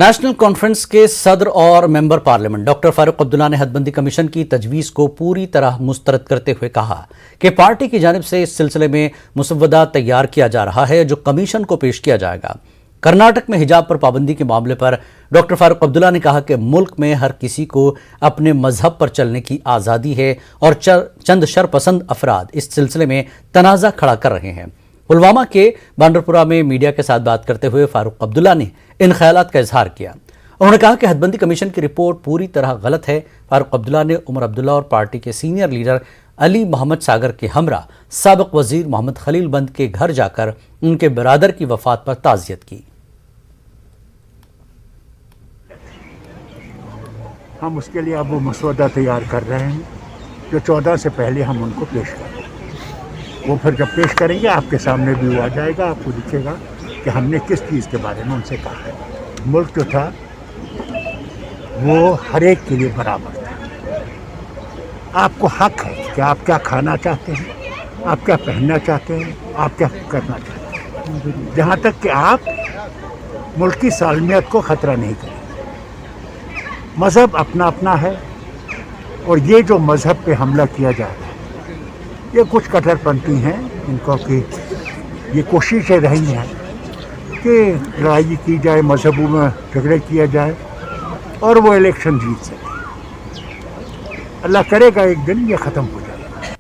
National conference के सदर और member parliament doctor Farooq Abdullah ने हदबंदी कमीशन की तजवीज़ को पूरी तरह मुस्तरद करते हुए कहा कि पार्टी की जानिब से इस सिलसिले में मुसव्वदा तैयार किया जा रहा है जो कमीशन को पेश किया जाएगा। कर्नाटक में हिजाब पर पाबंदी के मामले पर डॉक्टर फारूक अब्दुल्ला ने कहा कि मुल्क में हर किसी को अपने मजहब पर चलने की आज़ादी है और चंद शरपसंद अफराद इस सिलसिले में तनाज़ा खड़ा कर रहे हैं। पुलवामा के बांडरपुरा में मीडिया के साथ बात करते हुए फारूक अब्दुल्ला ने इन ख्यालात का इजहार किया। उन्होंने कहा कि हदबंदी कमीशन की रिपोर्ट पूरी तरह गलत है। फारूक अब्दुल्ला ने उमर अब्दुल्ला और पार्टी के सीनियर लीडर अली मोहम्मद सागर के हमरा साबिक वजीर मोहम्मद खलील बंद के घर जाकर उनके बिरादर की वफात पर ताज़ियत की। हम उसके लिए अब वो मसौदा तैयार कर रहे हैं जो 14 से पहले हम उनको पेश करें। वो फिर जब पेश करेंगे आपके सामने भी वो आ जाएगा, आपको दिखेगा कि हमने किस चीज़ के बारे में उनसे कहा है। मुल्क जो था वो हर एक के लिए बराबर था। आपको हक है कि आप क्या खाना चाहते हैं, आप क्या पहनना चाहते हैं, आप क्या करना चाहते हैं, जहाँ तक कि आप मुल्क की सालमियत को ख़तरा नहीं करें। मज़हब अपना अपना है और ये जो मज़हब पे हमला किया जा रहा है ये कुछ कट्टरपंथी हैं इनको कि ये कोशिशें रही हैं कि लड़ाई की जाए, मजहबों में झगड़े किया जाए और वो इलेक्शन जीत सके। अल्लाह करेगा एक दिन ये ख़त्म हो जाएगा।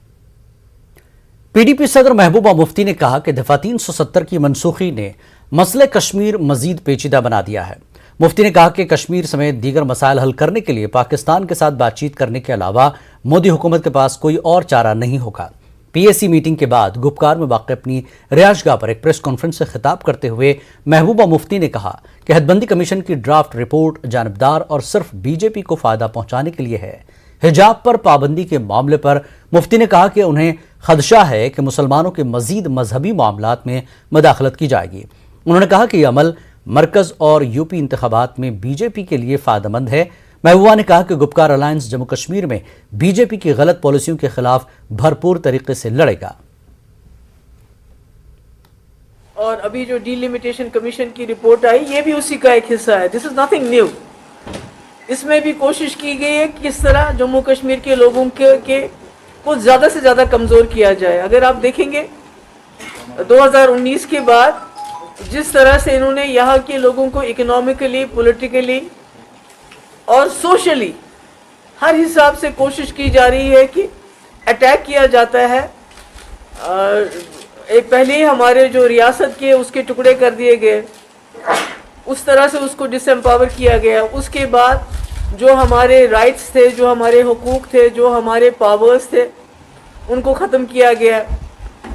पीडीपी सदर महबूबा मुफ्ती ने कहा कि दफ़ा 370 की मनसूखी ने मसले कश्मीर मजीद पेचीदा बना दिया है। मुफ्ती ने कहा कि कश्मीर समेत दीगर मसाइल हल करने के लिए पाकिस्तान के साथ बातचीत करने के अलावा मोदी हुकूमत के पास कोई और चारा नहीं होगा। पीएसी मीटिंग के बाद गुपकार में वाक़ अपनी रिहाइशगाह पर एक प्रेस कॉन्फ्रेंस से खिताब करते हुए महबूबा मुफ्ती ने कहा कि हदबंदी कमीशन की ड्राफ्ट रिपोर्ट जानबदार और सिर्फ बीजेपी को फायदा पहुंचाने के लिए है। हिजाब पर पाबंदी के मामले पर मुफ्ती ने कहा कि उन्हें खदशा है कि मुसलमानों के मजीद मजहबी मामलात में मदाखलत की जाएगी। उन्होंने कहा कि यह अमल मरकज और यूपी इंतखाबात में बीजेपी के लिए फायदेमंद है। महबूबा ने कहा कि गुपकार अलायंस जम्मू कश्मीर में बीजेपी की गलत पॉलिसियों के खिलाफ भरपूर तरीके से लड़ेगा। और अभी जो डिलिमिटेशन कमीशन की रिपोर्ट आई ये भी उसी का एक हिस्सा है। This is nothing new. इसमें भी कोशिश की गई है कि किस तरह जम्मू कश्मीर के लोगों के को ज़्यादा से ज़्यादा कमज़ोर किया जाए। अगर आप देखेंगे 2019 के बाद जिस तरह से इन्होंने यहाँ के लोगों को इकोनॉमिकली, पॉलिटिकली और सोशली हर हिसाब से कोशिश की जा रही है कि अटैक किया जाता है। एक पहले ही हमारे जो रियासत के उसके टुकड़े कर दिए गए, उस तरह से उसको डिसएम्पावर किया गया। उसके बाद जो हमारे राइट्स थे, जो हमारे हुकूक थे, जो हमारे पावर्स थे, उनको ख़त्म किया गया।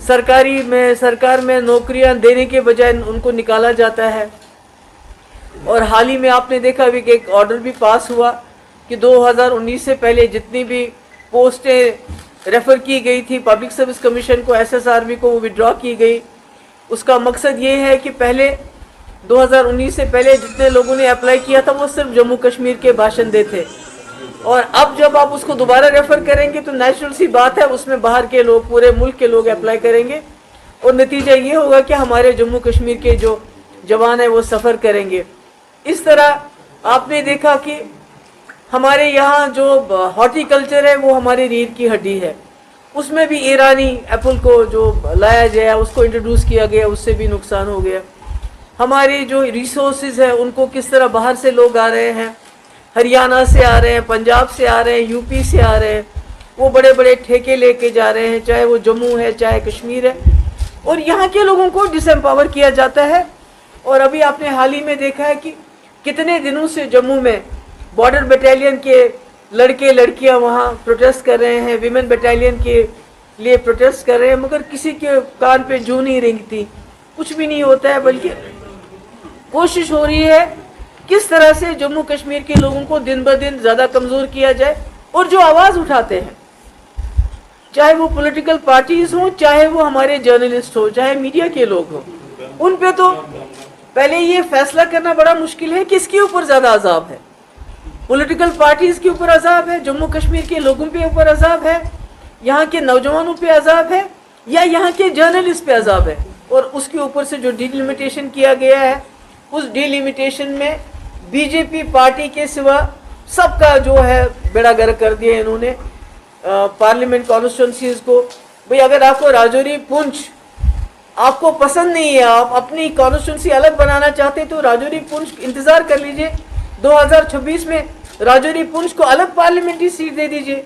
सरकार में नौकरियां देने के बजाय उनको निकाला जाता है। और हाल ही में आपने देखा भी कि एक ऑर्डर भी पास हुआ कि 2019 से पहले जितनी भी पोस्टें रेफ़र की गई थी पब्लिक सर्विस कमीशन को, SSRB को, वो विड्रॉ की गई। उसका मकसद ये है कि पहले 2019 से पहले जितने लोगों ने अप्लाई किया था वो सिर्फ जम्मू कश्मीर के बाशिंदे थे। और अब जब आप उसको दोबारा रेफ़र करेंगे तो नेचुरल सी बात है उसमें बाहर के लोग, पूरे मुल्क के लोग अप्लाई करेंगे और नतीजा ये होगा कि हमारे जम्मू कश्मीर के जो जवान हैं वो सफ़र करेंगे। इस तरह आपने देखा कि हमारे यहाँ जो हॉर्टिकल्चर है वो हमारी रीढ़ की हड्डी है। उसमें भी ईरानी एप्पल को जो लाया गया उसको इंट्रोड्यूस किया गया, उससे भी नुकसान हो गया। हमारे जो रिसोर्सेज है उनको किस तरह बाहर से लोग आ रहे हैं, हरियाणा से आ रहे हैं, पंजाब से आ रहे हैं, यूपी से आ रहे हैं, वो बड़े बड़े ठेके लेके जा रहे हैं, चाहे वो जम्मू है चाहे कश्मीर है, और यहाँ के लोगों को डिसएम्पावर किया जाता है। और अभी आपने हाल ही में देखा है कि कितने दिनों से जम्मू में बॉर्डर बटालियन के लड़के लड़कियां वहाँ प्रोटेस्ट कर रहे हैं, विमेन बटालियन के लिए प्रोटेस्ट कर रहे हैं, मगर किसी के कान पे जूं नहीं रेंगती, कुछ भी नहीं होता है। बल्कि कोशिश हो रही है किस तरह से जम्मू कश्मीर के लोगों को दिन ब दिन ज़्यादा कमज़ोर किया जाए। और जो आवाज़ उठाते हैं, चाहे वो पॉलिटिकल पार्टीज हों, चाहे वो हमारे जर्नलिस्ट हो, चाहे मीडिया के लोग हों, उन पे तो पहले ये फैसला करना बड़ा मुश्किल है कि किसके ऊपर ज़्यादा अजाब है। पॉलिटिकल पार्टीज के ऊपर अजाब है, जम्मू कश्मीर के लोगों पे ऊपर अजाब है, यहाँ के नौजवानों पे अजाब है, या यहाँ के जर्नलिस्ट पे अजाब है। और उसके ऊपर से जो डिलिमिटेशन किया गया है, उस डिलिमिटेशन में बीजेपी पार्टी के सिवा सबका जो है बेड़ा गर्क कर दिया इन्होंने पार्लियामेंट कॉन्स्टिट्यूंसीज को। भाई अगर आपको राजौरी पुंछ आपको पसंद नहीं है, आप अपनी कॉन्स्टिट्यूंसी अलग बनाना चाहते हैं, तो राजौरी पुंछ इंतजार कर लीजिए। 2026 में राजौरी पुंछ को अलग पार्लियामेंट्री सीट दे दीजिए।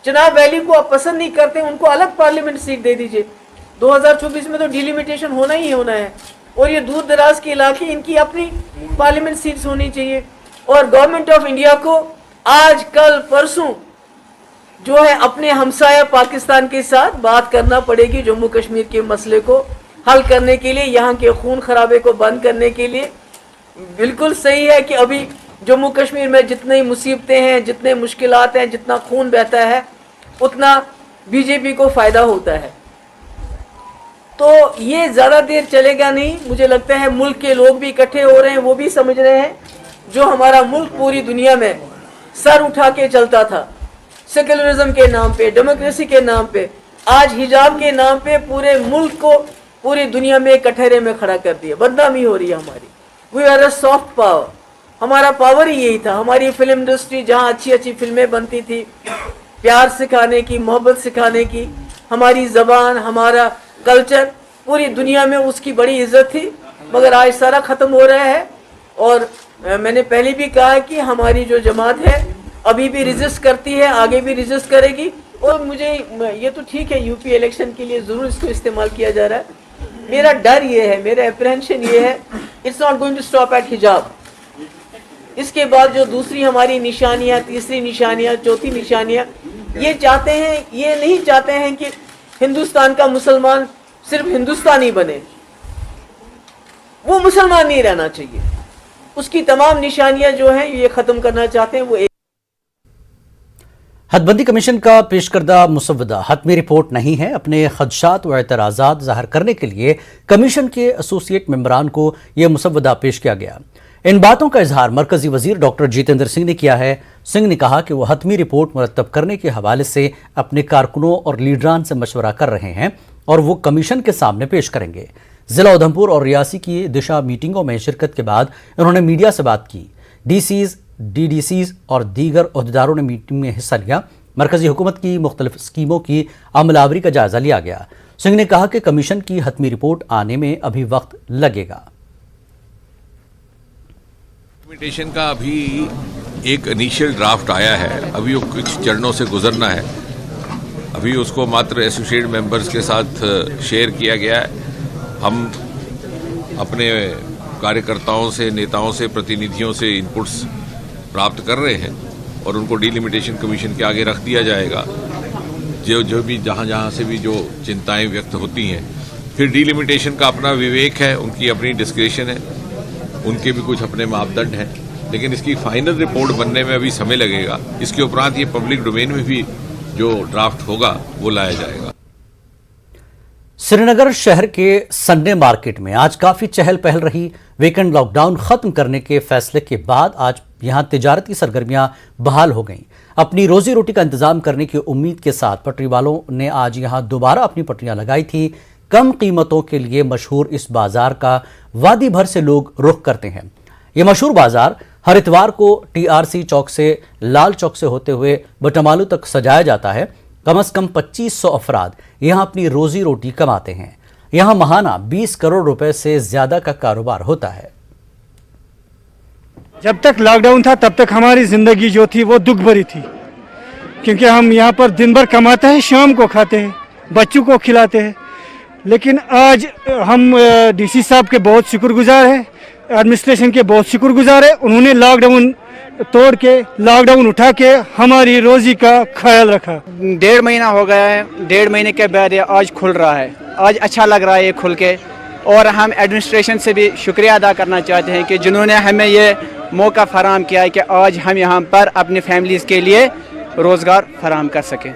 चिनाब वैली को आप पसंद नहीं करते, उनको अलग पार्लियामेंट सीट दे दीजिए। 2024 में तो डिलिमिटेशन होना ही होना है, और ये दूर दराज के इलाके इनकी अपनी पार्लियामेंट सीट्स होनी चाहिए। और गवर्नमेंट ऑफ इंडिया को आज कल परसों जो है अपने हमसाया पाकिस्तान के साथ बात करना पड़ेगी जम्मू कश्मीर के मसले को हल करने के लिए, यहाँ के खून खराबे को बंद करने के लिए। बिल्कुल सही है कि अभी जम्मू कश्मीर में जितनी मुसीबतें हैं, जितने मुश्किलात हैं, जितना खून बहता है, उतना बीजेपी को फ़ायदा होता है। तो ये ज़्यादा देर चलेगा नहीं। मुझे लगता है मुल्क के लोग भी इकट्ठे हो रहे हैं, वो भी समझ रहे हैं जो हमारा मुल्क पूरी दुनिया में सर उठा के चलता था सेक्युलरिज्म के नाम पे, डेमोक्रेसी के नाम पे, आज हिजाब के नाम पे पूरे मुल्क को पूरी दुनिया में कटहरे में खड़ा कर दिया। बदनामी हो रही है हमारी। We are a soft power, हमारा पावर ही यही था। हमारी फिल्म इंडस्ट्री जहाँ अच्छी अच्छी फिल्में बनती थी, प्यार सिखाने की, मोहब्बत सिखाने की, हमारी ज़बान, हमारा कल्चर, पूरी दुनिया में उसकी बड़ी इज्जत थी, मगर आज सारा ख़त्म हो रहा है। और मैंने पहले भी कहा कि हमारी जो जमात है अभी भी रेजिस्ट करती है, आगे भी रेजिस्ट करेगी। और मुझे ये तो ठीक है, यूपी इलेक्शन के लिए ज़रूर इसको इस्तेमाल किया जा रहा है। मेरा डर ये है, मेरा अप्रहेंशन ये है, it's not going to stop at हिजाब। इसके बाद जो दूसरी हमारी निशानियाँ, तीसरी निशानियाँ, चौथी निशानियाँ, ये चाहते हैं, ये नहीं चाहते हैं कि हिंदुस्तान का मुसलमान सिर्फ हिंदुस्तानी बने, वो मुसलमान नहीं रहना चाहिए। उसकी तमाम निशानियां जो हैं ये ख़त्म करना चाहते हैं। वो हदबंदी कमीशन का पेश करदा मुसव्वदा हतमी रिपोर्ट नहीं है। अपने खदशात व एतराज़ात ज़ाहिर करने के लिए कमीशन के एसोसिएट मेंबरान को यह मुसव्वदा पेश किया गया। इन बातों का इजहार मरकजी वजीर डॉक्टर जितेंद्र सिंह ने किया है। सिंह ने कहा कि वह हतमी रिपोर्ट मुरतब करने के हवाले से अपने कारकुनों और लीडरान से मशवरा कर रहे हैं और वो कमीशन के सामने पेश करेंगे। जिला उधमपुर और रियासी की दिशा मीटिंगों में शिरकत के बाद उन्होंने मीडिया से बात की। डीसीज, डीडीसीज और दीगर अहदेदारों ने मीटिंग में हिस्सा लिया। मरकजी हुकूमत की मुख्तलिफ स्कीमों की अमलावरी का जायजा लिया गया। सिंह ने कहा कि कमीशन की हतमी रिपोर्ट आने में अभी वक्त लगेगा। डॉक्यूमेंटेशन का अभी एक इनिशियल ड्राफ्ट आया है, अभी वो कुछ चरणों से गुजरना है। अभी उसको मात्र एसोसिएट मेंबर्स के साथ शेयर किया गया है। हम अपने कार्यकर्ताओं से, नेताओं से, प्रतिनिधियों से इनपुट्स प्राप्त कर रहे हैं और उनको डीलिमिटेशन कमीशन के आगे रख दिया जाएगा। जो भी जहाँ से भी जो चिंताएं व्यक्त होती हैं, फिर डीलिमिटेशन का अपना विवेक है, उनकी अपनी डिस्क्रिप्शन है, उनके भी कुछ अपने मापदंड हैं, लेकिन इसकी फाइनल रिपोर्ट बनने में अभी समय लगेगा। इसके उपरांत ये पब्लिक डोमेन में भी जो ड्राफ्ट होगा वो लाया जाएगा। श्रीनगर शहर के संडे मार्केट में आज काफी चहल पहल रही। वीकेंड लॉकडाउन खत्म करने के फैसले के बाद आज यहां तिजारती सरगर्मियां बहाल हो गईं। अपनी रोजी रोटी का इंतजाम करने की उम्मीद के साथ पटरी वालों ने आज यहां दोबारा अपनी पटरियां लगाई थी। कम कीमतों के लिए मशहूर इस बाजार का वादी भर से लोग रुख करते हैं। ये मशहूर बाजार हर इतवार को टीआरसी चौक से लाल चौक से होते हुए बटमालू तक सजाया जाता है। कम से कम 2500 अफराद यहाँ अपनी रोजी रोटी कमाते हैं। यहाँ महाना 20 करोड़ रुपए से ज्यादा का कारोबार होता है। जब तक लॉकडाउन था तब तक हमारी ज़िंदगी जो थी वो दुख भरी थी, क्योंकि हम यहाँ पर दिन भर कमाते हैं, शाम को खाते हैं, बच्चों को खिलाते हैं। लेकिन आज हम डीसी साहब के बहुत शुक्रगुजार हैं, एडमिनिस्ट्रेशन के बहुत शुक्रगुजार है। उन्होंने लॉकडाउन तोड़ के, लॉकडाउन उठा के हमारी रोजी का ख्याल रखा। 1.5 महीना हो गया है, 1.5 महीने के बाद ये आज खुल रहा है। आज अच्छा लग रहा है ये खुल के, और हम एडमिनिस्ट्रेशन से भी शुक्रिया अदा करना चाहते हैं कि जिन्होंने हमें ये मौका फराहम किया है कि आज हम यहाँ पर अपनी फैमिलीज़ के लिए रोज़गार फराहम कर सकें।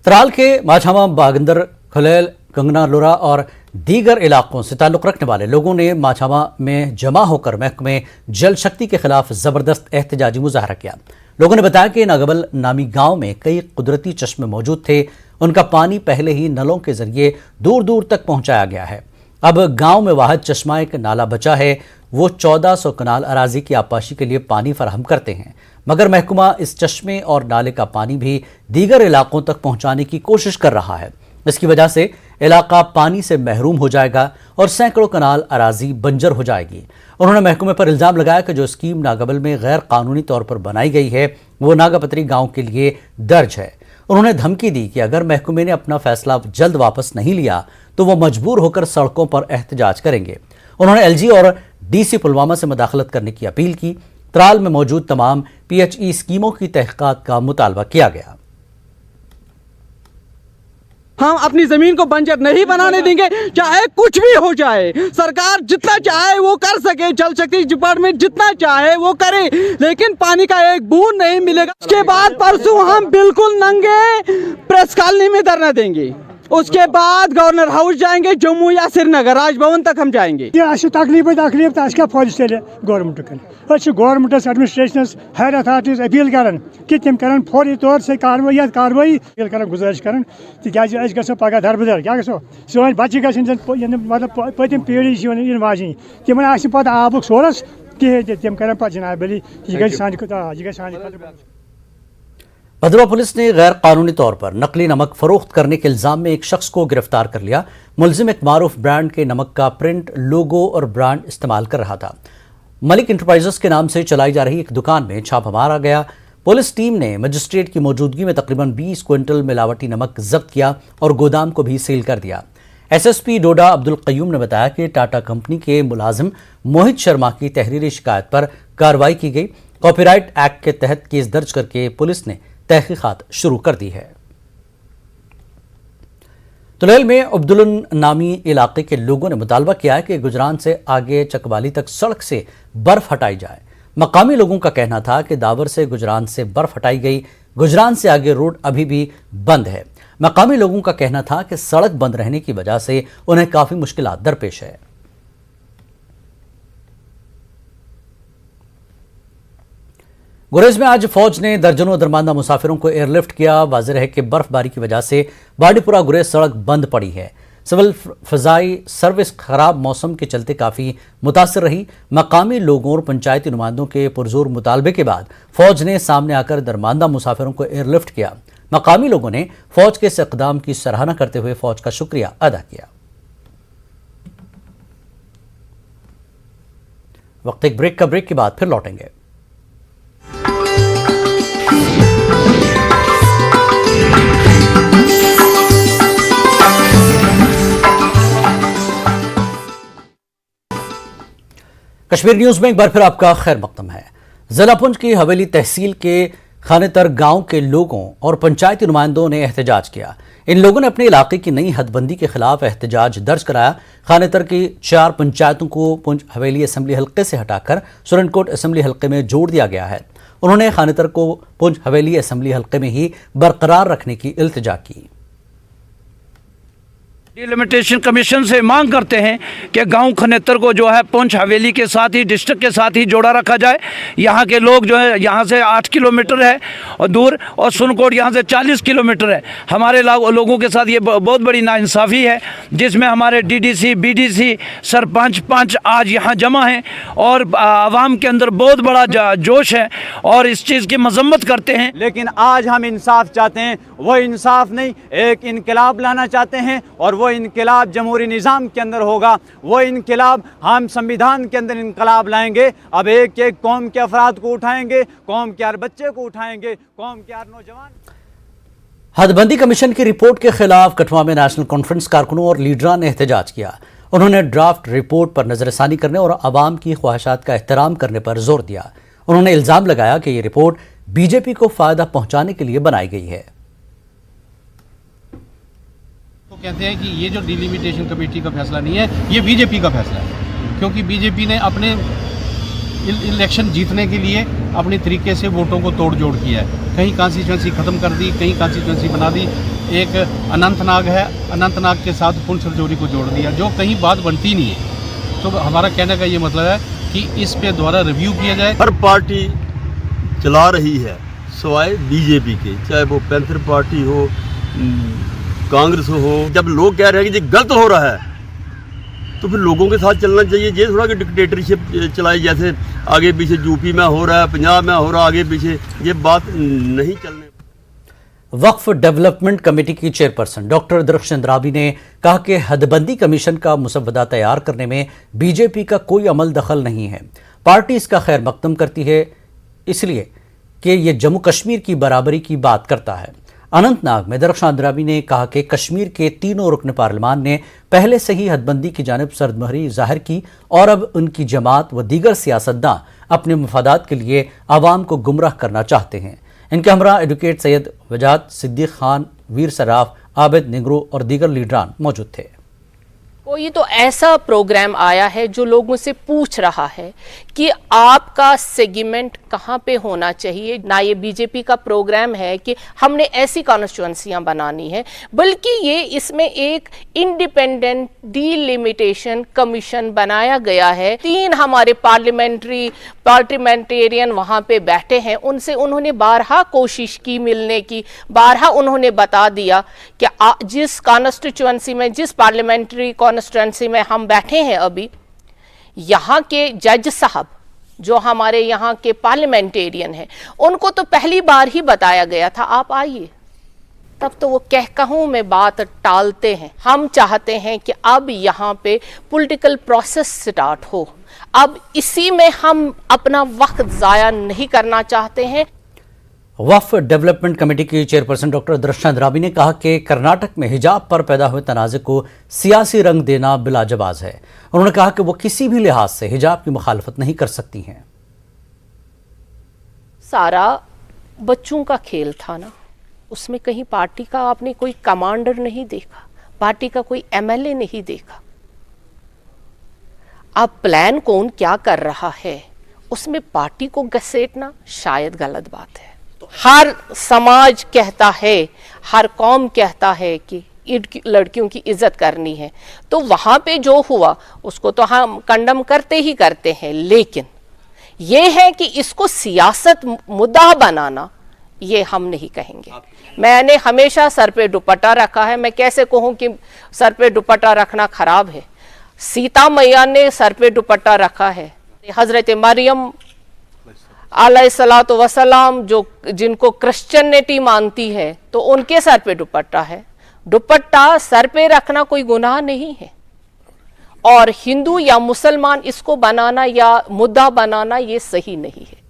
त्राल के माछामा, बागंदर, खलेल, कंगना लोरा और दीगर इलाकों से ताल्लुक़ रखने वाले लोगों ने माछामा में जमा होकर महकमे जल शक्ति के खिलाफ ज़बरदस्त एहतजाजी मुजाहरा किया। लोगों ने बताया कि नागबल नामी गांव में कई कुदरती चश्मे मौजूद थे। उनका पानी पहले ही नलों के जरिए दूर दूर तक पहुंचाया गया है। अब गांव में वाहिद चश्मा एक नाला बचा है। वो 1400 कनाल अराजी की आबपाशी के लिए पानी फराहम करते हैं, मगर महकमा इस चश्मे और नाले का पानी भी दीगर इलाकों तक पहुंचाने की कोशिश कर रहा है। इसकी वजह से इलाका पानी से महरूम हो जाएगा और सैकड़ों कनाल अराजी बंजर हो जाएगी। उन्होंने महकमे पर इल्ज़ाम लगाया कि जो स्कीम नागबल में गैर कानूनी तौर पर बनाई गई है वो नागापत्री गांव के लिए दर्ज है। उन्होंने धमकी दी कि अगर महकमे ने अपना फैसला जल्द वापस नहीं लिया तो वो मजबूर होकर सड़कों पर एहतजाज करेंगे। उन्होंने एलजी और डीसी पुलवामा से मुदाखलत करने की अपील की। त्राल में मौजूद तमाम पीएचई स्कीमों की तहकीकात का मुतालबा किया गया। हम अपनी जमीन को बंजर नहीं बनाने देंगे, चाहे कुछ भी हो जाए। सरकार जितना चाहे वो कर सके, जल शक्ति डिपार्टमेंट जितना चाहे वो करे, लेकिन पानी का एक बूंद नहीं मिलेगा। उसके बाद परसों हम बिल्कुल नंगे प्रेस कॉलोनी में धरना देंगे। उसके बाद गवर्नर हाउस जाएंगे, जम्मू या श्रीनगर राजभवन तक हम जाएंगे। तकलीफ फौज तेल government governments administrations higher authorities appeal करान कि तम कर फौरी तौर से कार्रवाई कर गुजारिश कर गो पगह दरबदर क्या गो सन बच्चे मतलब पतम पीढ़ी वाजन तिम पे आबुक सोर्स कहें तम कर जनाब अली भदरवा पुलिस ने गैर कानूनी तौर पर नकली नमक फरोख्त करने के इल्जाम में एक शख्स को गिरफ्तार कर लिया। मुलजिम एक मारूफ ब्रांड के नमक का प्रिंट, लोगो और ब्रांड इस्तेमाल कर रहा था। मलिक इंटरप्राइजेस के नाम से चलाई जा रही एक दुकान में छापा मारा गया। पुलिस टीम ने मजिस्ट्रेट की मौजूदगी में तकरीबन 20 क्विंटल मिलावटी नमक जब्त किया और गोदाम को भी सील कर दिया। एसएसपी डोडा अब्दुल कयूम ने बताया कि टाटा कंपनी के मुलाजिम मोहित शर्मा की तहरीरी शिकायत पर कार्रवाई की गई। कॉपीराइट एक्ट के तहत केस दर्ज करके पुलिस ने तहकीकात शुरू कर दी है। तुलैल में अब्दुलन नामी इलाके के लोगों ने मुतालबा किया है कि गुजरान से आगे चकवाली तक सड़क से बर्फ हटाई जाए। मकामी लोगों का कहना था कि दावर से गुजरान से बर्फ हटाई गई, गुजरान से आगे रोड अभी भी बंद है। मकामी लोगों का कहना था कि सड़क बंद रहने की वजह से उन्हें काफी मुश्किलात दरपेश है। गुरेज में आज फौज ने दर्जनों दरमांदा मुसाफिरों को एयरलिफ्ट किया। वाज़ेह है कि बर्फबारी की वजह से बाडीपुरा गुरेज सड़क बंद पड़ी है। सिविल फजाई सर्विस खराब मौसम के चलते काफ़ी मुतासर रही। मकामी लोगों और पंचायती नुमाइंदों के पुरजोर मुतालबे के बाद फौज ने सामने आकर दरमांदा मुसाफिरों को एयरलिफ्ट किया। मकामी लोगों ने फौज के इस इक़दाम की सराहना करते हुए फौज का शुक्रिया अदा किया। वक्त एक ब्रेक के बाद फिर लौटेंगे। कश्मीर न्यूज में एक बार फिर आपका खैर मकदम है। जिला पुंछ की हवेली तहसील के खानेतर गांव के लोगों और पंचायती नुमाइंदों ने एहतजाज किया। इन लोगों ने अपने इलाके की नई हदबंदी के खिलाफ एहतजाज दर्ज कराया। खानेतर की 4 पंचायतों को पुंछ हवेली असम्बली हल्के से हटाकर सुरनकोट असम्बली हल्के में जोड़ दिया गया है। उन्होंने खानेतर को पुंछ हवेली असम्बली हल्के में ही बरकरार रखने की इल्तिजा की। डिलिमिटेशन कमीशन से मांग करते हैं कि गांव खनेतर को जो है पुंछ हवेली के साथ ही डिस्ट्रिक्ट के साथ ही जोड़ा रखा जाए। यहाँ के लोग जो है यहाँ से 8 किलोमीटर है और दूर, और सुनकोट यहाँ से 40 किलोमीटर है। हमारे लोगों के साथ ये बहुत बड़ी नाइंसाफ़ी है, जिसमें हमारे डीडीसी, बीडीसी, सरपंच, पंच आज यहाँ जमा हैं और आवाम के अंदर बहुत बड़ा जोश है और इस चीज़ की मजम्मत करते हैं। लेकिन आज हम इंसाफ चाहते हैं, वो इंसाफ नहीं, एक इनकलाब लाना चाहते हैं और वो इनकलाब जमहूरी निज़ाम के अंदर होगा। वो इनकलाब हम संविधान के अंदर इनकलाब लाएंगे। अब एक एक कौम के अफराद को उठाएंगे, कौम के हर बच्चे को उठाएंगे, कौम के हर नौजवान। हदबंदी कमीशन की रिपोर्ट के खिलाफ कठुआ में नेशनल कॉन्फ्रेंस कारकुनों और लीडरान ने एहतजाज किया। उन्होंने ड्राफ्ट रिपोर्ट पर नजरसानी करने और आवाम की ख्वाहिशात का एहतराम करने पर जोर दिया। उन्होंने इल्जाम लगाया कि ये रिपोर्ट बीजेपी को फायदा पहुंचाने के लिए बनाई गई है। कहते हैं कि ये जो डिलिमिटेशन कमेटी का फैसला नहीं है, ये बीजेपी का फैसला है, क्योंकि बीजेपी ने अपने इलेक्शन जीतने के लिए अपने तरीके से वोटों को तोड़ जोड़ किया है। कहीं कॉन्स्टिट्यूंसी ख़त्म कर दी, कहीं कॉन्स्टिट्यूंसी बना दी। एक अनंतनाग है, अनंतनाग के साथ पुंछ रजौरी को जोड़ दिया, जो कहीं बात बनती नहीं है। तो हमारा कहने का ये मतलब है कि इस पे दोबारा रिव्यू किया जाए। हर पार्टी चला रही है सिवाय बीजेपी के, चाहे वो पैंथर पार्टी हो, कांग्रेस हो। जब लोग कह रहे हैं कि ये गलत हो रहा है تو پھر لوگوں کے ساتھ چلنا چاہیے. یہ تھوڑا کہ ڈکٹیٹرشپ چلائی جیسے آگے پیچھے یو پی میں ہو رہا ہے, پنجاب میں ہو رہا ہے, آگے پیچھے, یہ بات نہیں چلنے. وقف ڈیولپمنٹ کمیٹی کی چیئرپرسن ڈاکٹر درخشند رابی نے کہا کہ حد بندی کمیشن کا مسودہ تیار کرنے میں بی جے پی کا کوئی عمل دخل نہیں ہے. پارٹی اس کا خیر مقدم کرتی ہے اس لیے کہ یہ جموں کشمیر کی برابری کی بات کرتا ہے. اننت ناگ میں درخشند رابی نے کہا کہ کشمیر کے تینوں رکن پارلیمان نے پہلے سے ہی حد بندی کی جانب سردمہری ظاہر کی اور اب ان کی جماعت و دیگر سیاستداں اپنے مفادات کے لیے عوام کو گمراہ کرنا چاہتے ہیں. ان کے ہمراہ ایڈوکیٹ سید وجاد, صدیق خان, ویر سراف, عابد نگرو اور دیگر لیڈران موجود تھے. کوئی تو ایسا پروگرام آیا ہے جو لوگوں سے پوچھ رہا ہے کہ آپ کا سیگمنٹ کہاں پہ ہونا چاہیے. نہ یہ بی جے پی کا پروگرام ہے کہ ہم نے ایسی کانسٹیچوئنسیاں بنانی ہے, بلکہ یہ اس میں ایک انڈیپینڈنٹ ڈی لمیٹیشن کمیشن بنایا گیا ہے. 3 ہمارے پارلیمنٹیرین وہاں پہ بیٹھے ہیں, ان سے انہوں نے بارہا کوشش کی ملنے کی, بارہا انہوں نے بتا دیا کہ جس کانسٹیچوئنسی میں, جس پارلیمنٹری کانسٹیچوئنسی میں ہم بیٹھے ہیں ابھی, یہاں کے جج صاحب جو ہمارے یہاں کے پارلیمنٹیرین ہیں, ان کو تو پہلی بار ہی بتایا گیا تھا آپ آئیے, تب تو وہ کہوں میں بات ٹالتے ہیں. ہم چاہتے ہیں کہ اب یہاں پہ پولیٹیکل پروسیس سٹارٹ ہو, اب اسی میں ہم اپنا وقت ضائع نہیں کرنا چاہتے ہیں. وقف ڈیولپمنٹ کمیٹی کی چیئرپرسن ڈاکٹر درخشند رابی نے کہا کہ کرناٹک میں حجاب پر پیدا ہوئے تنازع کو سیاسی رنگ دینا بلا جواز ہے. انہوں نے کہا کہ وہ کسی بھی لحاظ سے حجاب کی مخالفت نہیں کر سکتی ہیں. سارا بچوں کا کھیل تھا نا, اس میں کہیں پارٹی کا آپ نے کوئی کمانڈر نہیں دیکھا, پارٹی کا کوئی ایم ایل اے نہیں دیکھا. اب پلان کون کیا کر رہا ہے اس میں پارٹی کو گھسیٹنا شاید غلط بات ہے. ہر سماج کہتا ہے, ہر قوم کہتا ہے کہ لڑکیوں کی عزت کرنی ہے, تو وہاں پہ جو ہوا اس کو تو ہم کنڈم کرتے ہی کرتے ہیں, لیکن یہ ہے کہ اس کو سیاست مدعا بنانا یہ ہم نہیں کہیں گے. میں نے ہمیشہ سر پہ دوپٹہ رکھا ہے, میں کیسے کہوں کہ سر پہ دوپٹہ رکھنا خراب ہے. سیتا میاں نے سر پہ دوپٹہ رکھا ہے, حضرت مریم علیہ الصلوۃ والسلام جن کو کرسچنٹی مانتی ہے تو ان کے سر پہ دوپٹہ ہے. دوپٹہ سر پہ رکھنا کوئی گناہ نہیں ہے, اور ہندو یا مسلمان اس کو بنانا یا مدعا بنانا یہ صحیح نہیں ہے.